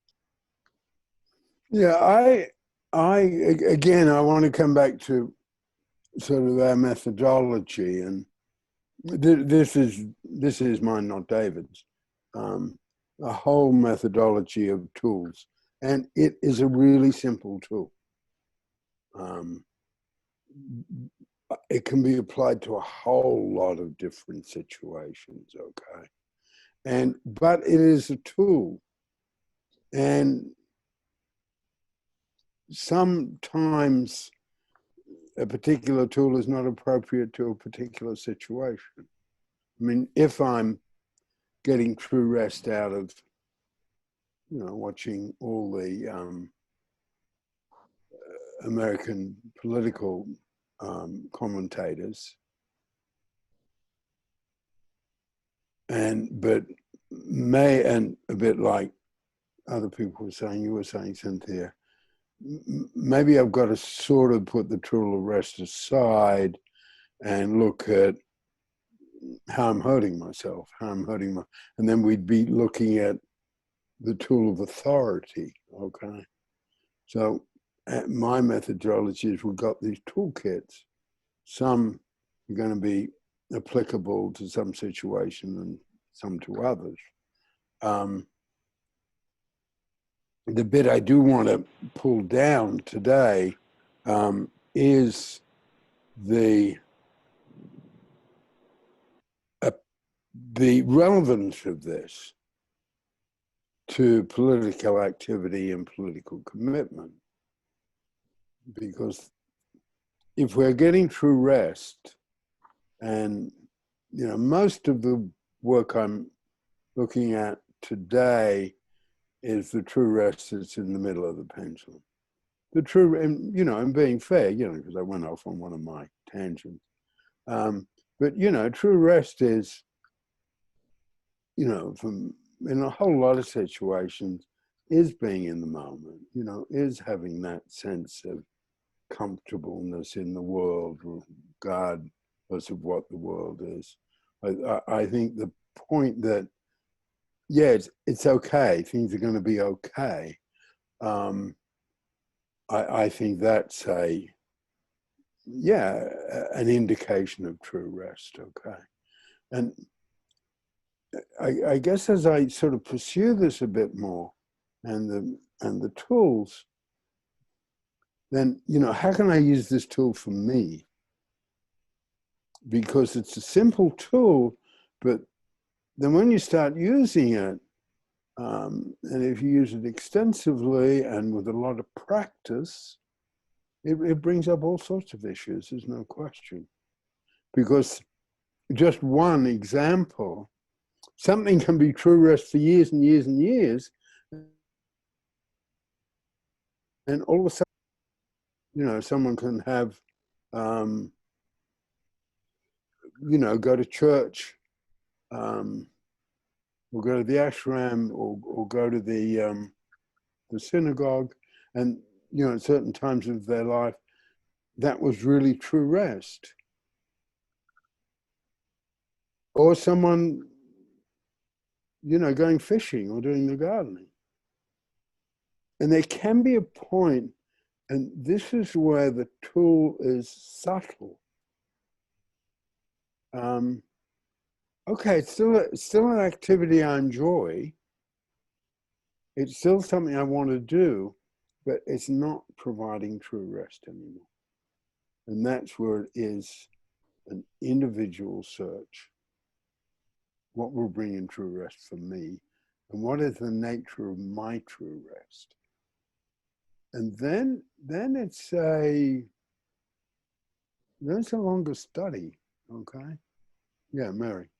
Yeah, I want to come back to sort of our methodology, and this is mine, not David's. A whole methodology of tools, and it is a really simple tool. It can be applied to a whole lot of different situations, okay? But it is a tool, and sometimes a particular tool is not appropriate to a particular situation. I mean, if I'm getting true rest out of, watching all the American political commentators, but a bit like other people were saying, you were saying, Cynthia, maybe I've got to sort of put the tool of rest aside and look at how I'm hurting myself, and then we'd be looking at the tool of authority, okay? So my methodology is we've got these toolkits. Some are going to be applicable to some situation and some to others. The bit I do want to pull down today is the relevance of this to political activity and political commitment. Because if we're getting true rest, and most of the work I'm looking at today is the true rest that's in the middle of the pendulum. The true, and and being fair, because I went off on one of my tangents. But true rest is, from in a whole lot of situations, is being in the moment. Is having that sense of comfortableness in the world, regardless of what the world is. I think the point that yeah, it's okay. Things are going to be okay. I think that's an indication of true rest. Okay. And I guess as I sort of pursue this a bit more and the tools, then, how can I use this tool for me? Because it's a simple tool, but then when you start using it, and if you use it extensively and with a lot of practice, it brings up all sorts of issues, there's no question. Because just one example, something can be true rest for years and years and years, and all of a sudden, someone can have, go to church, or go to the ashram, or go to the synagogue, and at certain times of their life, that was really true rest. Or someone, going fishing or doing the gardening. And there can be a point, and this is where the tool is subtle. Okay, it's still an activity I enjoy. It's still something I want to do, but it's not providing true rest anymore. And that's where it is an individual search. What will bring in true rest for me? And what is the nature of my true rest? And then it's a longer study, okay? Yeah, Mary.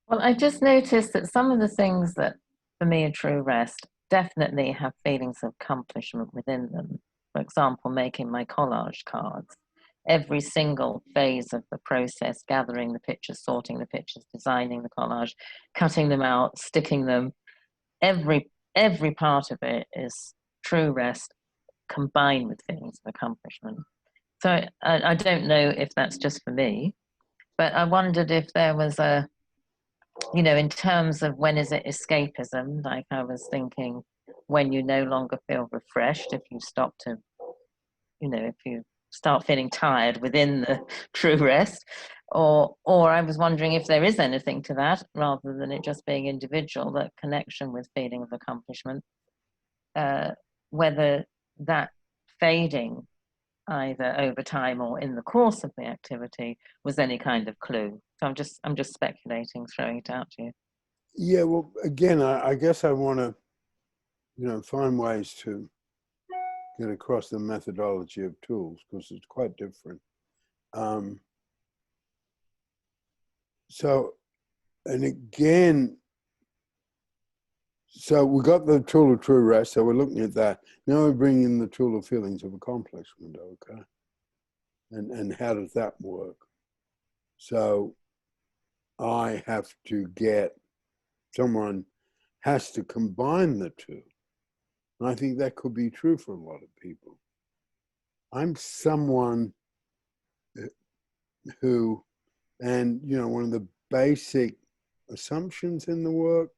Well, I just noticed that some of the things that for me are true rest definitely have feelings of accomplishment within them. For example, making my collage cards. Every single phase of the process, gathering the pictures, sorting the pictures, designing the collage, cutting them out, sticking them, every part of it is true rest combined with feelings of accomplishment. So I don't know if that's just for me, but I wondered if there was a, in terms of when is it escapism, like I was thinking when you no longer feel refreshed, if you stop to, if you start feeling tired within the true rest, or I was wondering if there is anything to that rather than it just being individual, that connection with feeling of accomplishment, whether that fading either over time or in the course of the activity was any kind of clue. So I'm just speculating, throwing it out to you. Yeah, well, again, I guess I want to, find ways to get across the methodology of tools, because it's quite different. So, and again, so we got the tool of true rest, so we're looking at that. Now we're bringing in the tool of feelings of accomplishment, okay? And how does that work? So I have to someone has to combine the two. And I think that could be true for a lot of people. I'm someone who, and one of the basic assumptions in the work,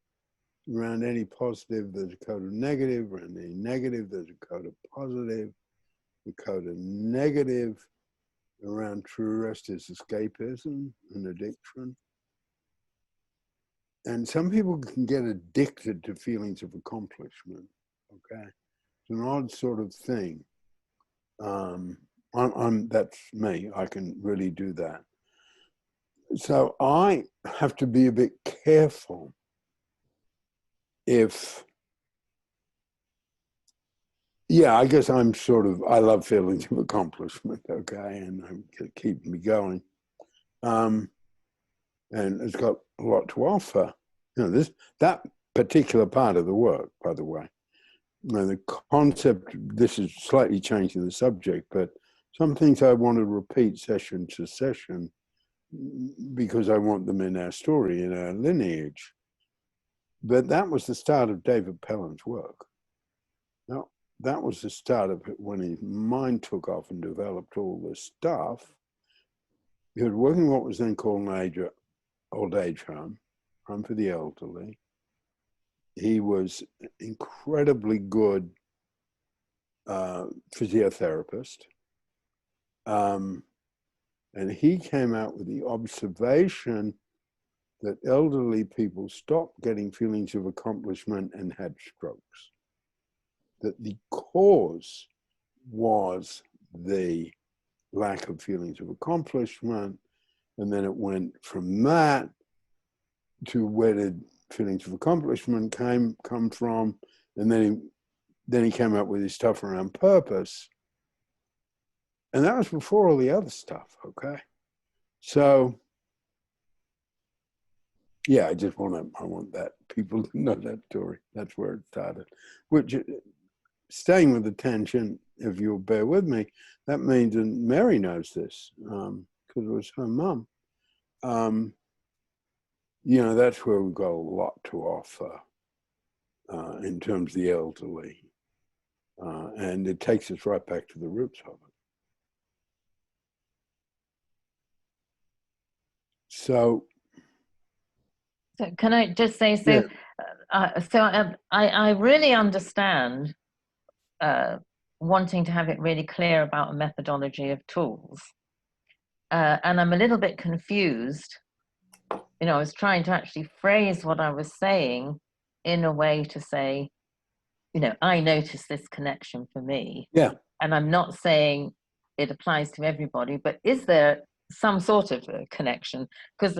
around any positive, there's a code of negative. Around any negative, there's a code of positive. The code of negative around true rest is escapism and addiction. And some people can get addicted to feelings of accomplishment, okay? It's an odd sort of thing. That's me, I can really do that. So I have to be a bit careful I guess I love feelings of accomplishment, okay, and it keeps me going. And it's got a lot to offer. That particular part of the work, by the way. The concept, this is slightly changing the subject, but some things I want to repeat session to session because I want them in our story, in our lineage. But that was the start of David Pellin's work. Now, that was the start of it when his mind took off and developed all this stuff. He was working what was then called an old age home, home for the elderly. He was incredibly good physiotherapist. And he came out with the observation that elderly people stopped getting feelings of accomplishment and had strokes. That the cause was the lack of feelings of accomplishment, and then it went from that to where did feelings of accomplishment come from, and then he came up with his stuff around purpose, and that was before all the other stuff. Okay, so yeah, I want that people to know that story. That's where it started. Which, staying with the tangent, if you'll bear with me, that means, and Mary knows this because it was her mum. You know, that's where we've got a lot to offer in terms of the elderly, and it takes us right back to the roots of it. So can I just say, so, yeah. I really understand wanting to have it really clear about a methodology of tools. And I'm a little bit confused. You know, I was trying to actually phrase what I was saying in a way to say, you know, I notice this connection for me. Yeah. And I'm not saying it applies to everybody, but is there some sort of a connection? Because,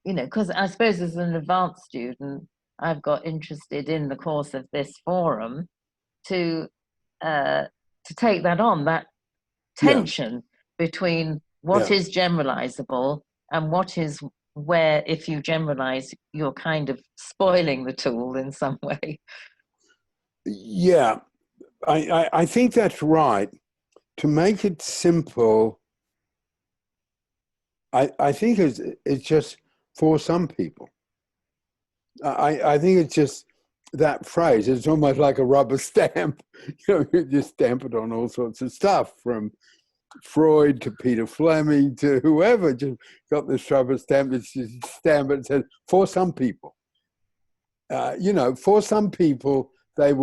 you know, because I suppose as an advanced student, I've got interested in the course of this forum to take that on, that tension between what is generalizable and what is where, if you generalize, you're kind of spoiling the tool in some way. Yeah, I think that's right. To make it simple, I think it's just for some people. I think it's just that phrase. It's almost like a rubber stamp. You know, you just stamp it on all sorts of stuff, from Freud to Peter Fleming to whoever. Just got this rubber stamp. It's just a stamp. It says for some people. You know, for some people, their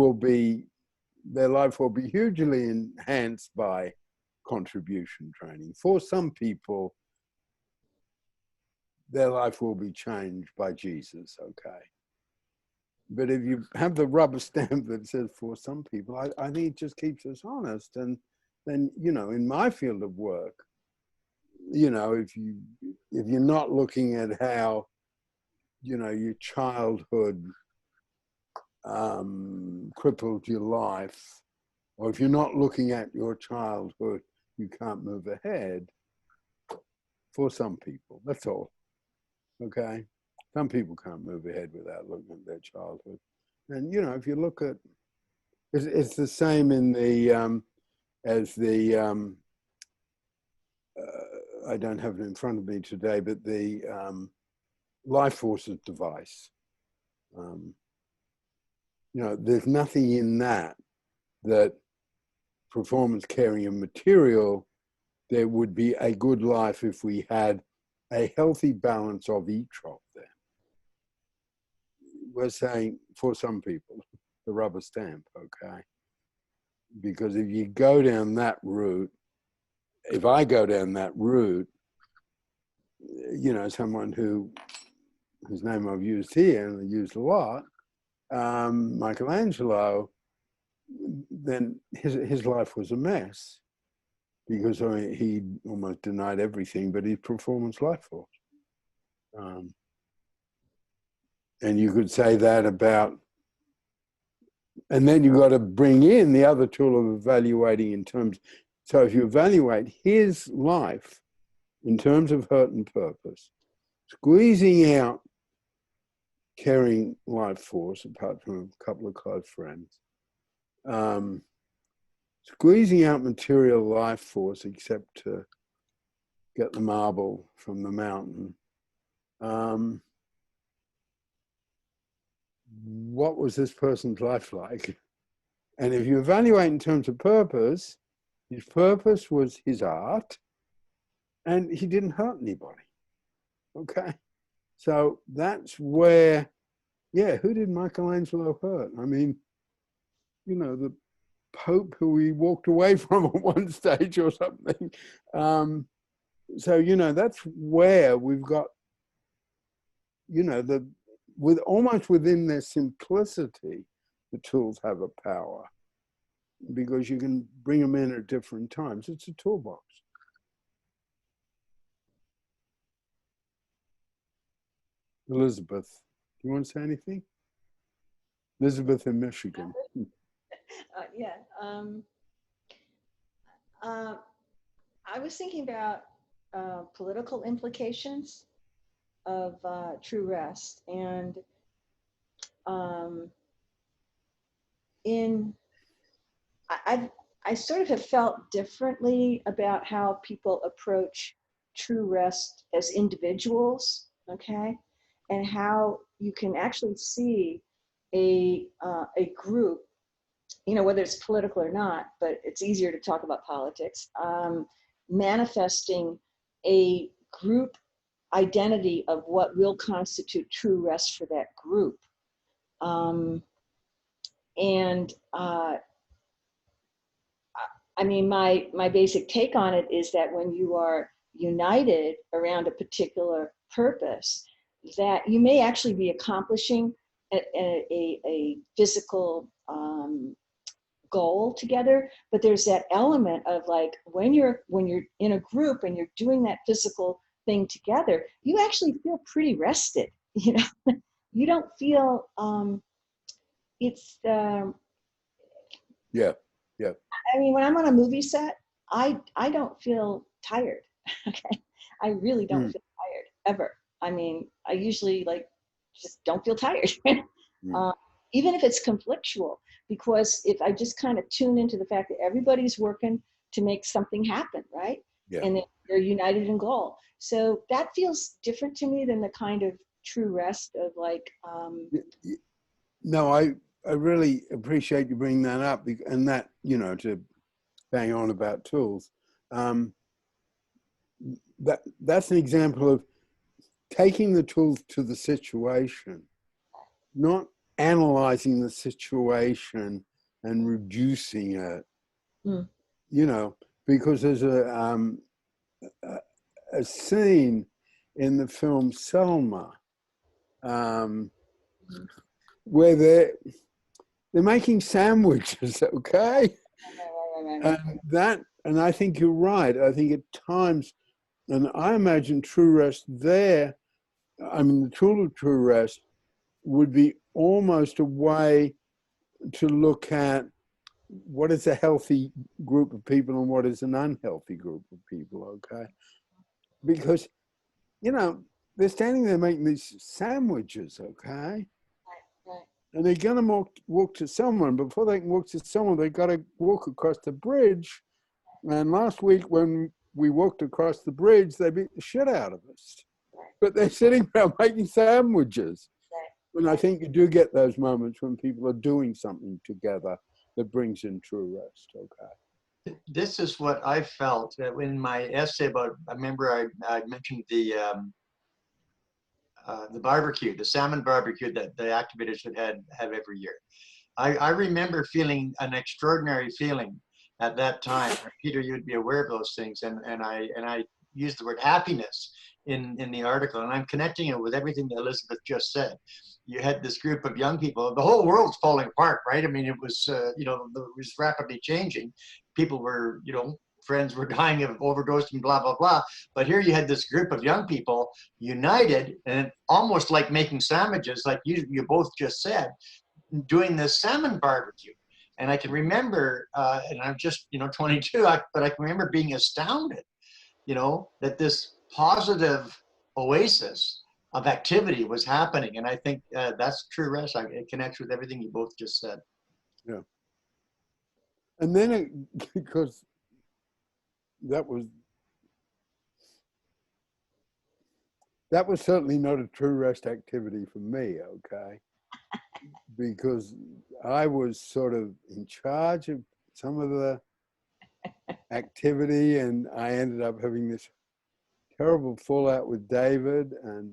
life will be hugely enhanced by contribution training. For some people, their life will be changed by Jesus, okay? But if you have the rubber stamp that says for some people, I think it just keeps us honest. And then, you know, in my field of work, you know, if you're not looking at how, you know, your childhood crippled your life, or if you're not looking at your childhood, you can't move ahead. For some people, that's all. Okay, some people can't move ahead without looking at their childhood. And you know, if you look at, it's the same in the as the I don't have it in front of me today, but the life forces device. You know, there's nothing in that performance carrying a material. There would be a good life if we had a healthy balance of each of them. We're saying for some people, the rubber stamp, okay? Because if you go down that route, if I go down that route, you know, someone whose name I've used here and I used a lot, Michelangelo, then his life was a mess because he almost denied everything but his performance life force. And you could say that about, and then you've got to bring in the other tool of evaluating in terms, so if you evaluate his life in terms of hurt and purpose, squeezing out caring life force, apart from a couple of close friends, squeezing out material life force except to get the marble from the mountain. What was this person's life like? And if you evaluate in terms of purpose, his purpose was his art, and he didn't hurt anybody, okay? So that's where, yeah, who did Michelangelo hurt? I mean, you know, the Pope who he walked away from at one stage or something. So, you know, that's where we've got, you know, with almost within their simplicity, the tools have a power because you can bring them in at different times. It's a toolbox. Elizabeth, do you want to say anything? Elizabeth in Michigan. Yeah. I was thinking about political implications of true rest, and I sort of have felt differently about how people approach true rest as individuals, okay, and how you can actually see a group, you know, whether it's political or not, but it's easier to talk about politics, manifesting a group identity of what will constitute true rest for that group. And I mean, my basic take on it is that when you are united around a particular purpose, that you may actually be accomplishing a physical goal together, but there's that element of like when you're in a group and you're doing that physical thing together, you actually feel pretty rested. You know, you don't feel it's. Yeah, yeah. I mean, when I'm on a movie set, I don't feel tired. Okay, I really don't feel tired ever. I mean, I usually like just don't feel tired, even if it's conflictual. Because if I just kind of tune into the fact that everybody's working to make something happen, right? Yeah. And they're united in goal. So that feels different to me than the kind of true rest of like. No, I really appreciate you bringing that up, and that, you know, to bang on about tools. That's an example of taking the tools to the situation, not analyzing the situation and reducing it. You know, because there's a scene in the film Selma where they're making sandwiches, okay? And I think you're right. I think at times, and I imagine true rest there, I mean, the tool of true rest would be almost a way to look at what is a healthy group of people and what is an unhealthy group of people, okay? Because, you know, they're standing there making these sandwiches, okay? And they're going to walk to someone. Before they can walk to someone, they've got to walk across the bridge. And last week when we walked across the bridge, they beat the shit out of us. But they're sitting around making sandwiches. And I think you do get those moments when people are doing something together that brings in true rest, okay? This is what I felt in my essay about, I remember I mentioned the barbecue, the salmon barbecue that the activators would have every year. I remember feeling an extraordinary feeling at that time. Peter, you'd be aware of those things, and I used the word happiness in the article, and I'm connecting it with everything that Elizabeth just said. You had this group of young people. The whole world's falling apart, right? I mean, it was you know, it was rapidly changing. People were, you know, friends were dying of overdose and blah blah blah. But here you had this group of young people united, and almost like making sandwiches, like you both just said, doing this salmon barbecue. And I can remember, and I'm just, you know, 22, but I can remember being astounded, you know, that this positive oasis of activity was happening. And I think that's true rest. It connects with everything you both just said. Yeah. And then because that was certainly not a true rest activity for me, okay? Because I was sort of in charge of some of the activity, and I ended up having this terrible fallout with David, and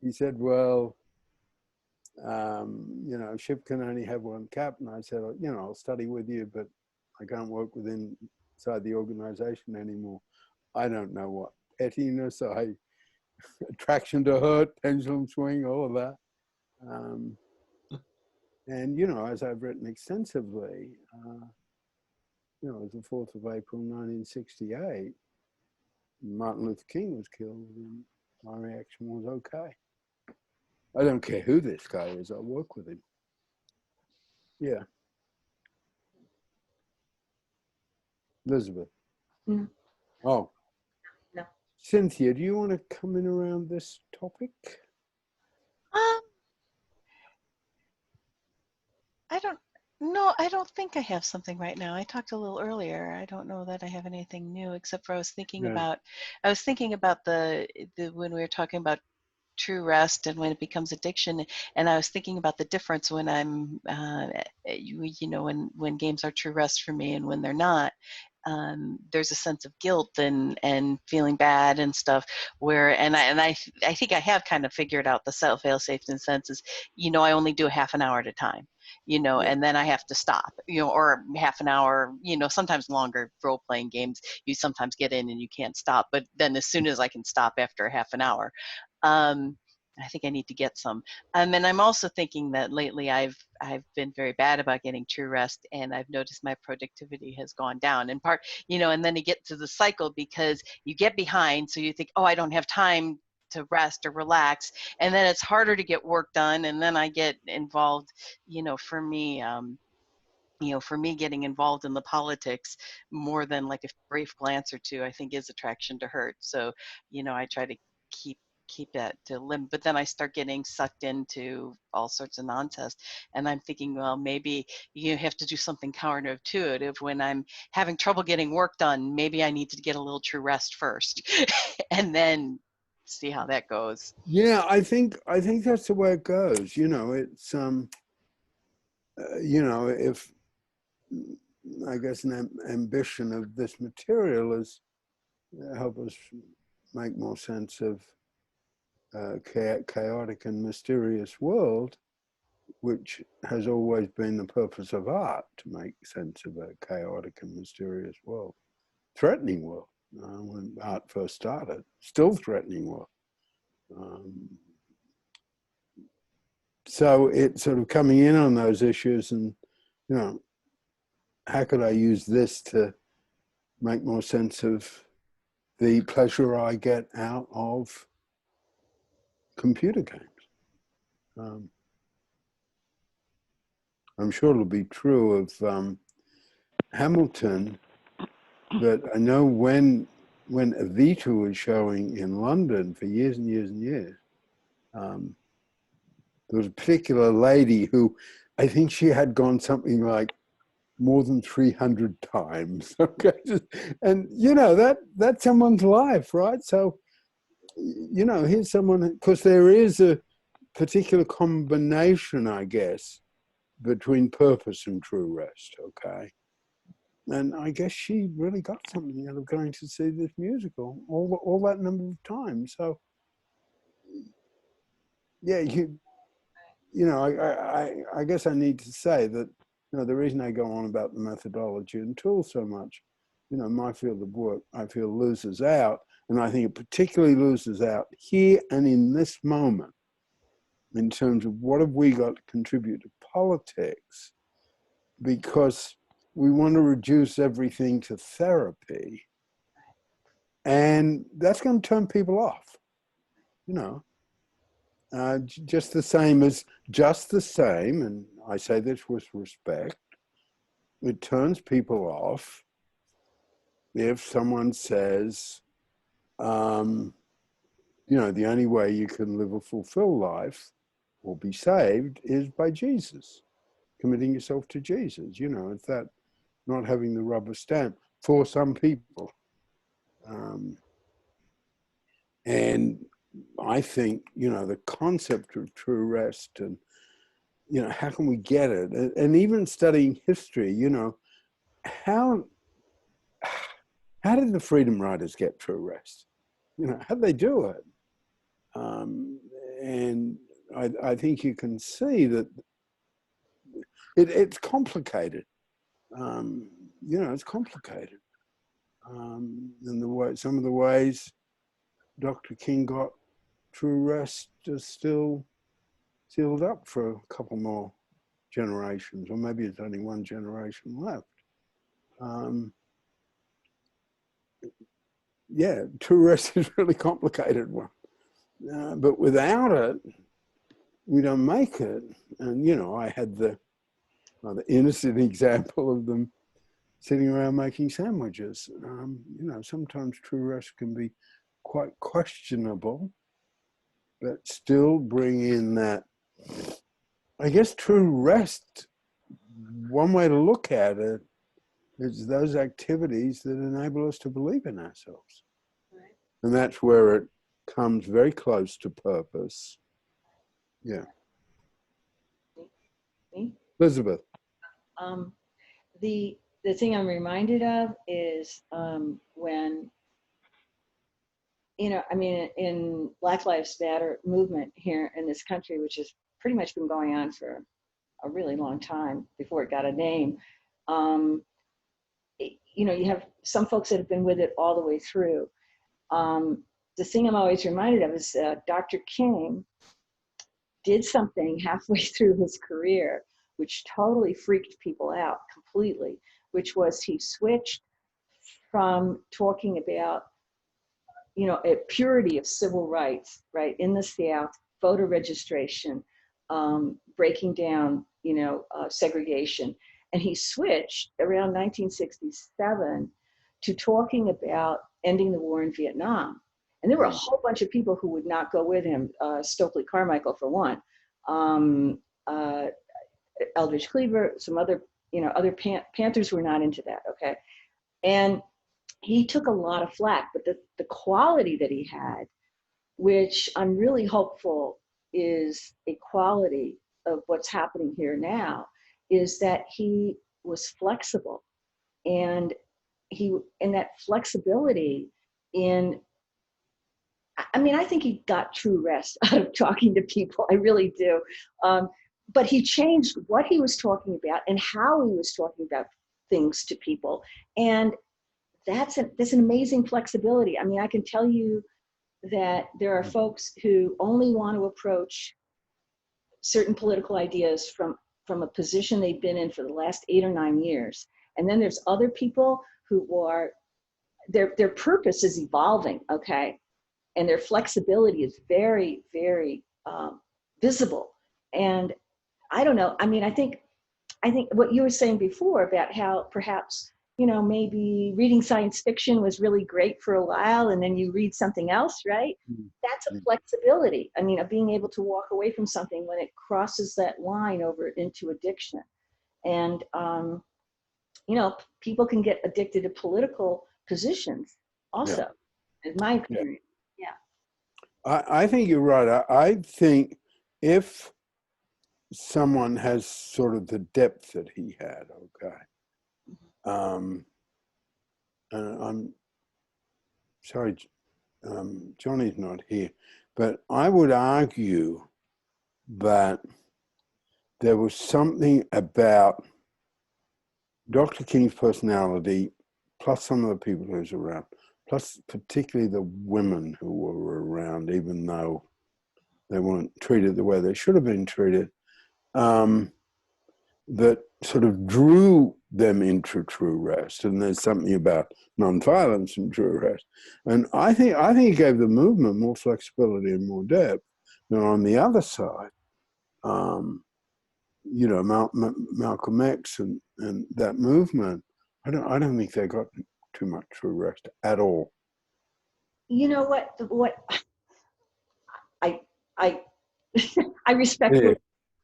he said, well, you know, ship can only have one captain. I said, you know, I'll study with you, but I can't work inside the organization anymore. I don't know what pettiness, attraction to hurt, pendulum swing, all of that. And, you know, as I've written extensively, you know, it was the 4th of April, 1968, Martin Luther King was killed, and my reaction was, okay. I don't care who this guy is, I'll work with him. Yeah. Elizabeth. Mm. Oh. No. Cynthia, do you want to come in around this topic? I don't think I have something right now. I talked a little earlier. I don't know that I have anything new, except for I was thinking about the when we were talking about true rest and when it becomes addiction, and I was thinking about the difference when I'm you know, when games are true rest for me and when they're not. There's a sense of guilt and feeling bad and stuff, where I think I have kind of figured out the fail-safe in the sense is, you know, I only do half an hour at a time, you know, Yeah. and then I have to stop, you know, or half an hour, you know, sometimes longer role-playing games, you sometimes get in and you can't stop, but then as soon as I can stop after half an hour, I think I need to get some. And I'm also thinking that lately I've been very bad about getting true rest, and I've noticed my productivity has gone down in part, you know, and then you get to the cycle because you get behind, so you think, oh, I don't have time to rest or relax, and then it's harder to get work done, and then I get involved, you know, for me, getting involved in the politics more than like a brief glance or two, I think is attraction to hurt. So, you know, I try to keep that to limit, but then I start getting sucked into all sorts of nonsense. And I'm thinking, well, maybe you have to do something counterintuitive when I'm having trouble getting work done. Maybe I need to get a little true rest first and then see how that goes. Yeah, I think that's the way it goes. You know, it's you know, if I guess an ambition of this material is help us make more sense of chaotic and mysterious world, which has always been the purpose of art, to make sense of a chaotic and mysterious world, threatening world. When art first started, still threatening world. So it's sort of coming in on those issues, and you know, how could I use this to make more sense of the pleasure I get out of computer games? I'm sure it'll be true of Hamilton, but I know when Evita was showing in London for years and years and years, there was a particular lady who I think she had gone something like more than 300 times. Okay, and you know that's someone's life, right? So you know, here's someone, because there is a particular combination, I guess, between purpose and true rest. Okay, and I guess she really got something out of going to see this musical all that number of times. So yeah, you know, I guess I need to say that, you know, the reason I go on about the methodology and tools so much, you know, my field of work, I feel loses out, and I think it particularly loses out here and in this moment in terms of what have we got to contribute to politics, because we want to reduce everything to therapy, and that's going to turn people off, you know. Just the same, and I say this with respect, it turns people off if someone says, you know, the only way you can live a fulfilled life or be saved is by Jesus, committing yourself to Jesus. You know, it's that not having the rubber stamp for some people. And I think, you know, the concept of true rest and, you know, how can we get it? And even studying history, you know, how did the freedom riders get true rest? You know, how did they do it? and I think you can see that it's complicated. You know, it's complicated. And some of the ways Dr. King got true rest is still sealed up for a couple more generations, or maybe it's only one generation left. Yeah, true rest is a really complicated one. But without it, we don't make it. And, you know, I had the innocent example of them sitting around making sandwiches. You know, sometimes true rest can be quite questionable, but still bring in that, I guess, true rest. One way to look at it is those activities that enable us to believe in ourselves. Right. And that's where it comes very close to purpose. Yeah. Me? Elizabeth. The thing I'm reminded of is when, you know, I mean, in Black Lives Matter movement here in this country, which has pretty much been going on for a really long time before it got a name, you know, you have some folks that have been with it all the way through. The thing I'm always reminded of is Dr. King did something halfway through his career, which totally freaked people out completely, which was he switched from talking about, you know, a purity of civil rights, right, in the South, voter registration, breaking down, you know, segregation. And he switched around 1967 to talking about ending the war in Vietnam. And there were a whole bunch of people who would not go with him, Stokely Carmichael for one, Eldridge Cleaver, some other, you know, other Panthers were not into that, okay? And he took a lot of flack, but the quality that he had, which I'm really hopeful is a quality of what's happening here now, is that he was flexible, and that flexibility in, I mean, I think he got true rest out of talking to people. I really do. But he changed what he was talking about and how he was talking about things to people. And that's an amazing flexibility. I mean, I can tell you that there are folks who only want to approach certain political ideas from a position they've been in for the last 8 or 9 years. And then there's other people who are, their purpose is evolving, okay? And their flexibility is very, very visible. And I don't know, I mean, I think what you were saying before about how perhaps, you know, maybe reading science fiction was really great for a while and then you read something else, right? That's a flexibility. I mean, of being able to walk away from something when it crosses that line over into addiction. And, you know, people can get addicted to political positions also, in my experience. I think you're right. I think if someone has sort of the depth that he had, okay, and I'm sorry, Johnny's not here, but I would argue that there was something about Dr. King's personality, plus some of the people who was around, plus particularly the women who were around, even though they weren't treated the way they should have been treated, that sort of drew them into true rest. And there's something about nonviolence and true rest. And I think it gave the movement more flexibility and more depth. Now on the other side, you know, Malcolm X and that movement, I don't think they got too much true rest at all. You know what I I respectfully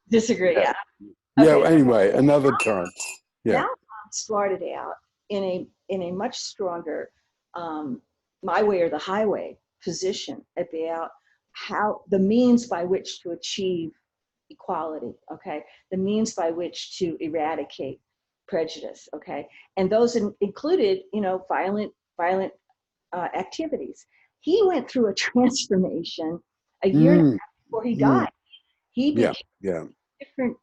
disagree. Yeah. Okay. Yeah, anyway, another time. Yeah. Malcolm started out in a much stronger my way or the highway position about how the means by which to achieve equality, okay? The means by which to eradicate prejudice, okay? And those included, you know, violent activities. He went through a transformation a year and a half before he died. He Yeah, became yeah. a different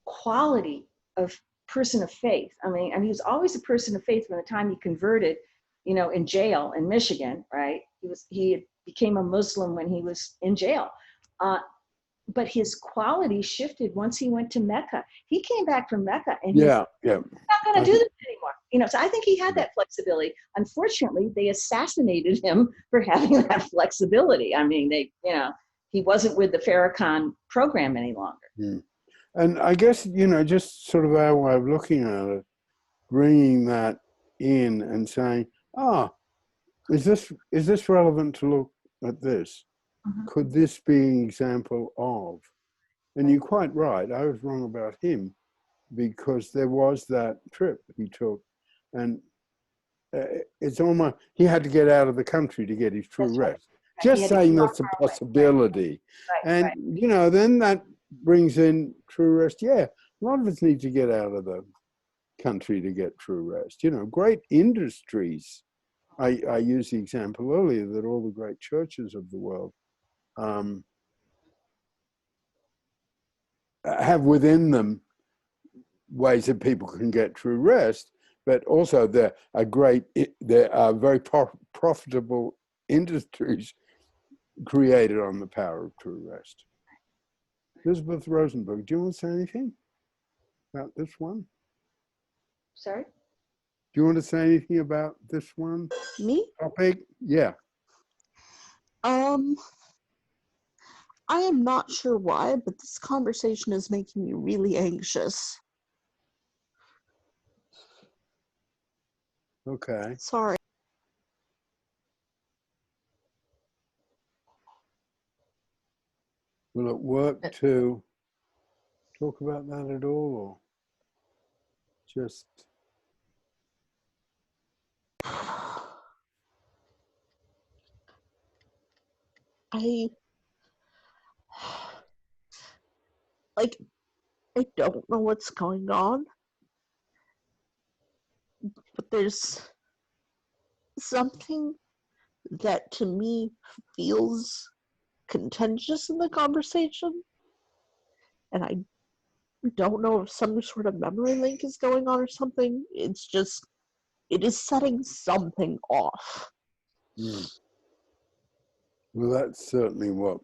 quality of person of faith. I mean, he was always a person of faith from the time he converted, you know, in jail in Michigan, right? He became a Muslim when he was in jail. But his quality shifted once he went to Mecca. He came back from Mecca and he said, Yeah. I'm not going to do this anymore. You know, so I think he had that flexibility. Unfortunately, they assassinated him for having that flexibility. I mean, he wasn't with the Farrakhan program any longer. And I guess, you know, just sort of our way of looking at it, bringing that in and saying, is this relevant to look at this? Could this be an example of? And you're quite right. I was wrong about him because there was that trip he took, and it's almost he had to get out of the country to get his true rest. Just saying that's a possibility, and you know, then that brings in true rest. Yeah, a lot of us need to get out of the country to get true rest. You know, great industries. I used the example earlier that all the great churches of the world have within them ways that people can get true rest, but also there are very profitable industries created on the power of true rest. Elizabeth Rosenberg, do you want to say anything about this one? Sorry? Do you want to say anything about this one? Me? Topic? Yeah. I am not sure why, but this conversation is making me really anxious. Okay. Sorry. Will it work to talk about that at all, or just? I don't know what's going on, but there's something that to me feels contentious in the conversation, and I don't know if some sort of memory link is going on or something. It's just, it is setting something off. Well, that's certainly what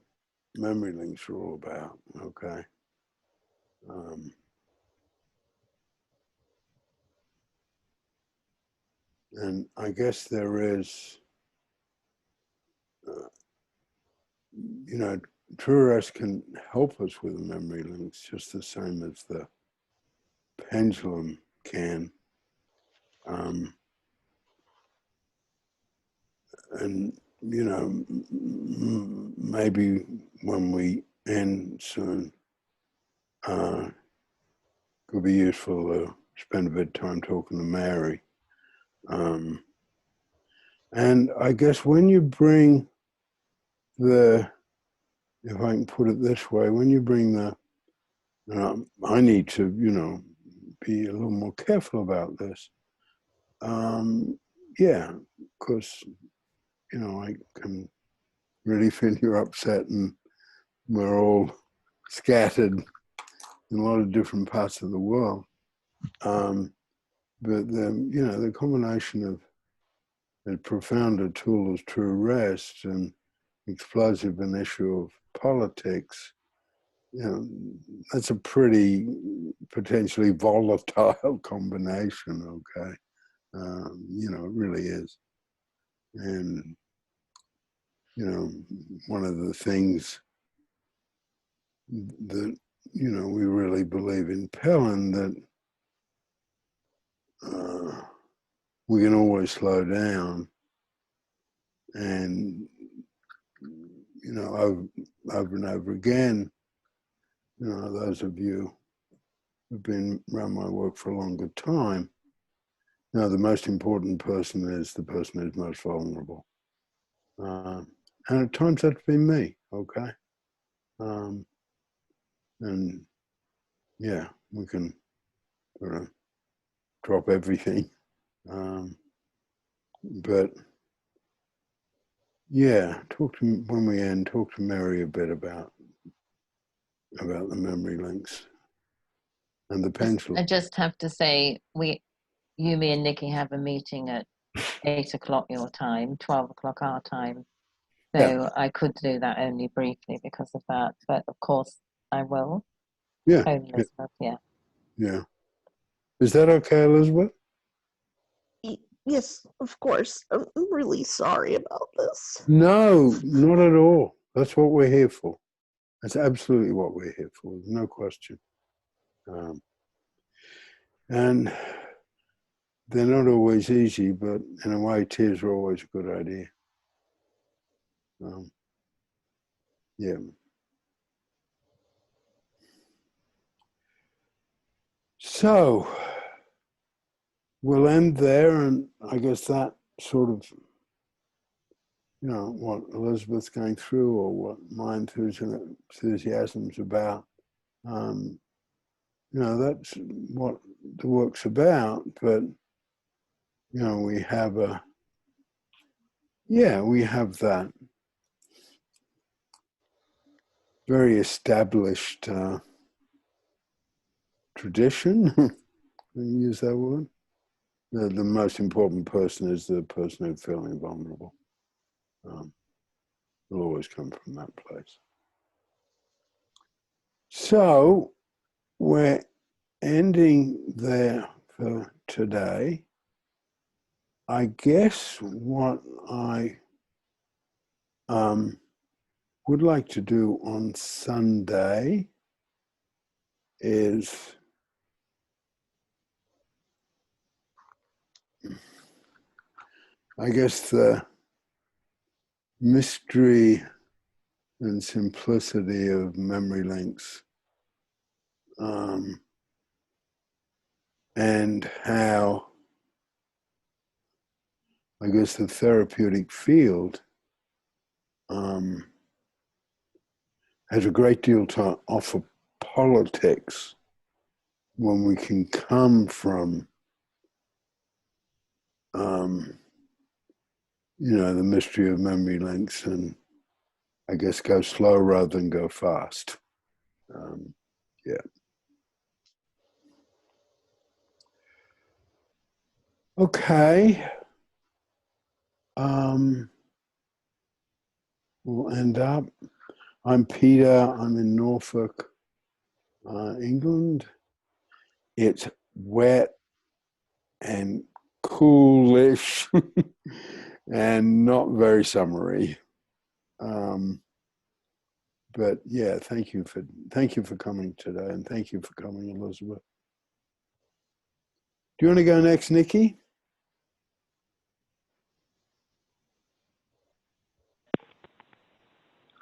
memory links are all about. Okay. And I guess there is, you know, true rest can help us with the memory links just the same as the pendulum can. And, you know, maybe when we end soon, could be useful to spend a bit of time talking to Mary. And I guess when you bring if I can put it this way, when you bring I need to, you know, be a little more careful about this. Yeah, because, you know, I can really feel you're upset and we're all scattered in a lot of different parts of the world. But you know, the combination of a profound a tool as true rest and explosive an issue of politics, you know, that's a pretty potentially volatile combination, okay? You know, it really is. And, you know, one of the things that, you know, we really believe in Pellin that we can always slow down. And, you know, over and over again, you know, those of you who've been around my work for a longer time, you know, the most important person is the person who's most vulnerable. And at times that's been me, okay? And yeah, we can sort of drop everything. But yeah, when we end, talk to Mary a bit about about the memory links and the I pendulum. just have to say, you, me, and Nikki have a meeting at 8 o'clock your time, 12 o'clock our time. So Yeah. I could do that only briefly because of that. But of course, I will. Yeah. Phone Elizabeth, yeah. Yeah. Is that okay, Elizabeth? Yes, of course. I'm really sorry about this. No, not at all. That's what we're here for. That's absolutely what we're here for. No question. And they're not always easy, but in a way, tears are always a good idea. Yeah. So we'll end there, and I guess that sort of, what Elizabeth's going through or what my enthusiasm's about. That's what the work's about, but we have that very established tradition. Use that word. The most important person is the person who's feeling vulnerable. It'll always come from that place. So we're ending there for today. I guess what I would like to do on Sunday is I guess the mystery and simplicity of memory links, and how I guess the therapeutic field has a great deal to offer politics when we can come from the mystery of memory links and I guess go slow rather than go fast. Yeah. Okay. We'll end up. I'm Peter. I'm in Norfolk, England. It's wet and coolish and not very summery. But yeah, thank you for coming today, and thank you for coming, Elizabeth. Do you want to go next, Nikki?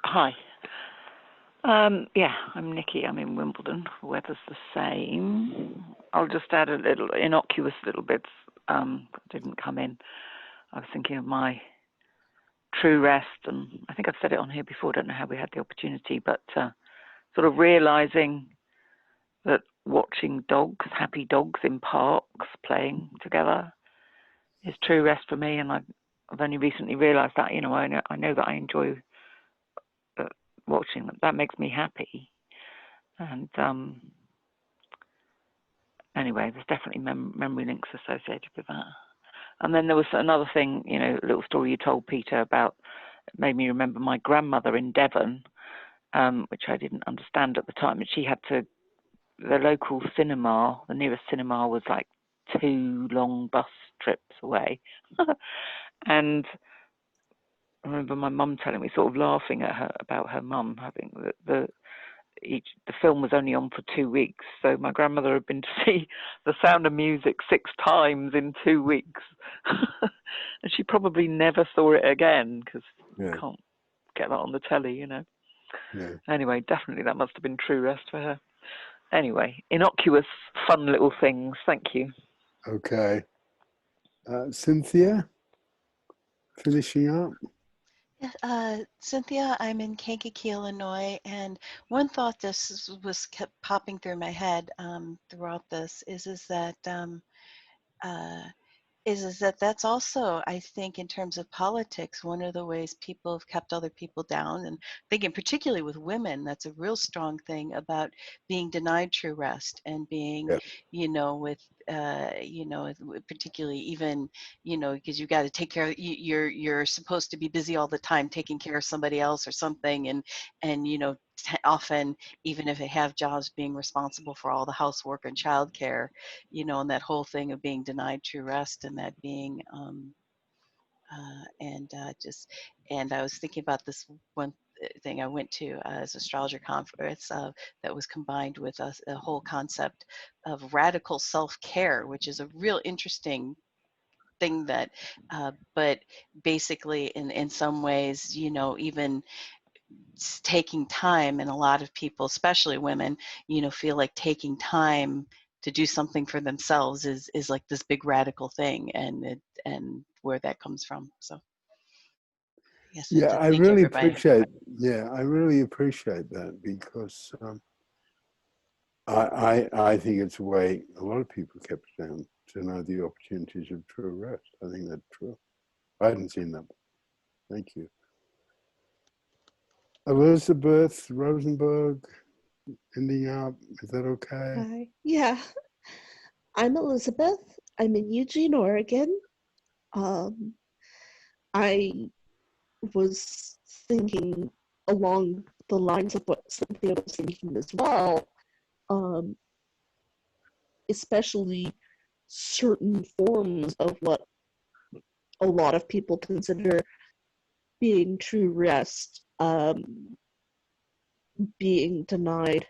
Hi. Yeah, I'm Nikki. I'm in Wimbledon. Weather's the same. I'll just add a little innocuous little bits that didn't come in. I was thinking of my true rest, and I think I've said it on here before. I don't know how we had the opportunity, but sort of realizing that watching dogs, happy dogs in parks playing together, is true rest for me. And I've only recently realized that. I know that I enjoy watching them. That makes me happy. And anyway, there's definitely memory links associated with that. And then there was another thing, a little story you told, Peter, about, it made me remember my grandmother in Devon, which I didn't understand at the time. And she had the local cinema, the nearest cinema was like 2 long bus trips away. And I remember my mum telling me, sort of laughing at her about her mum having the film was only on for 2 weeks, so my grandmother had been to see The Sound of Music 6 times in 2 weeks, and she probably never saw it again because you can't get that on the telly, Yeah. Anyway, definitely that must have been true rest for her. Anyway, innocuous, fun little things. Thank you. Okay. Cynthia, finishing up. Cynthia, I'm in Kankakee, Illinois, and one thought was kept popping through my head throughout this is that is that that's also, I think, in terms of politics, one of the ways people have kept other people down. And thinking particularly with women, that's a real strong thing about being denied true rest and being, Yeah. you know, with, particularly even, because you got to take care of, you're supposed to be busy all the time taking care of somebody else or something. And often, even if they have jobs, being responsible for all the housework and childcare, and that whole thing of being denied true rest, and that being and I was thinking about this one thing I went to as astrologer conference that was combined with a whole concept of radical self-care, which is a real interesting thing that but basically in some ways, even taking time, and a lot of people, especially women, feel like taking time to do something for themselves is like this big radical thing, and where that comes from. So yes, Yeah, I thank really everybody. appreciate. Yeah, I really appreciate that, because I think it's a way a lot of people kept down, to know the opportunities of true rest. I think that's true. I hadn't seen that. Thank you. Elizabeth Rosenberg, ending up. Is that okay? Hi. Yeah, I'm Elizabeth. I'm in Eugene, Oregon. I was thinking along the lines of what Cynthia was thinking as well, especially certain forms of what a lot of people consider being true rest, being denied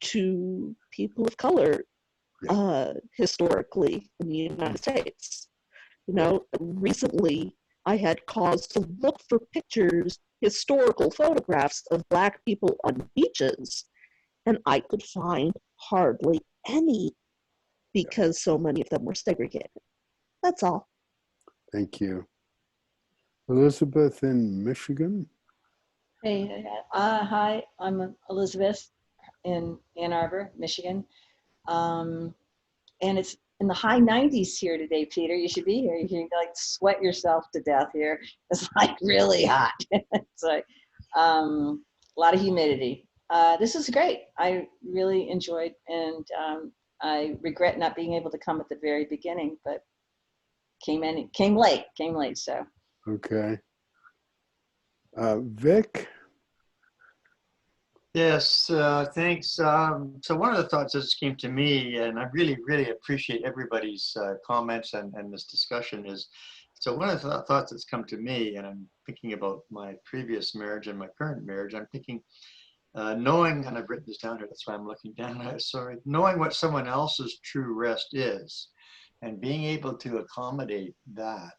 to people of color historically in the United States. Recently I had cause to look for pictures, historical photographs of Black people on beaches, and I could find hardly any because so many of them were segregated. That's all. Thank you. Elizabeth in Michigan. Hey, hi, I'm Elizabeth in Ann Arbor, Michigan. And it's in the high 90s here today, Peter. You should be here. You can like sweat yourself to death here. It's like really hot. It's like a lot of humidity. This is great. I really enjoyed, and I regret not being able to come at the very beginning, but came late. So Okay. Vic. Yes, thanks. So one of the thoughts that just came to me, and I really, really appreciate everybody's comments and this discussion is, so one of the thoughts that's come to me, and I'm thinking about my previous marriage and my current marriage, I'm thinking, knowing, and I've written this down here, that's why I'm looking down, sorry, knowing what someone else's true rest is and being able to accommodate that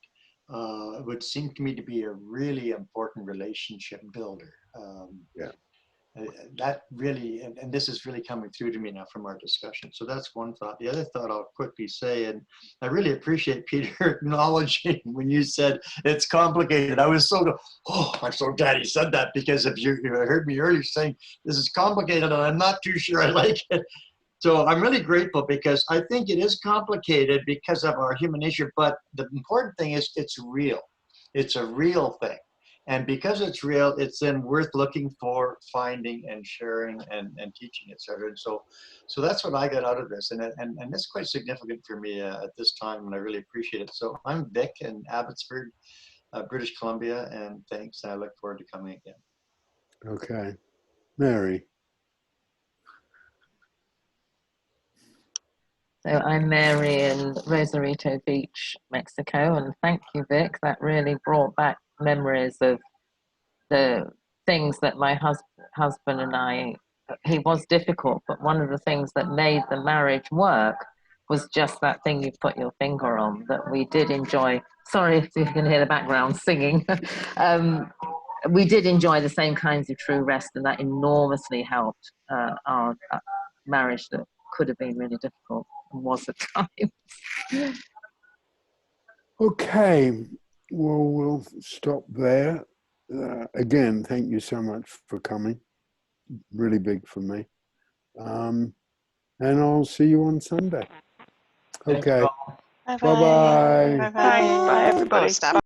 would seem to me to be a really important relationship builder. Yeah. That really, and this is really coming through to me now from our discussion. So that's one thought. The other thought I'll quickly say, and I really appreciate Peter acknowledging when you said it's complicated. I was I'm so glad he said that, because if you heard me earlier saying this is complicated and I'm not too sure I like it. So I'm really grateful, because I think it is complicated because of our human nature, but the important thing is it's real. It's a real thing. And because it's real, it's then worth looking for, finding, and sharing, and teaching, et cetera. And so that's what I got out of this. And it's quite significant for me at this time, and I really appreciate it. So I'm Vic in Abbotsford, British Columbia, and thanks. And I look forward to coming again. Okay. Mary. So I'm Mary in Rosarito Beach, Mexico, and thank you, Vic. That really brought back memories of the things that my husband and I, he was difficult, but one of the things that made the marriage work was just that thing you put your finger on, that we did enjoy. Sorry if you can hear the background singing. We did enjoy the same kinds of true rest, and that enormously helped our marriage that could have been really difficult and was at times. Okay. Well, we'll stop there. Again, thank you so much for coming. Really big for me. And I'll see you on Sunday. Thank you Okay. all. Bye-bye. Bye, everybody. Stop.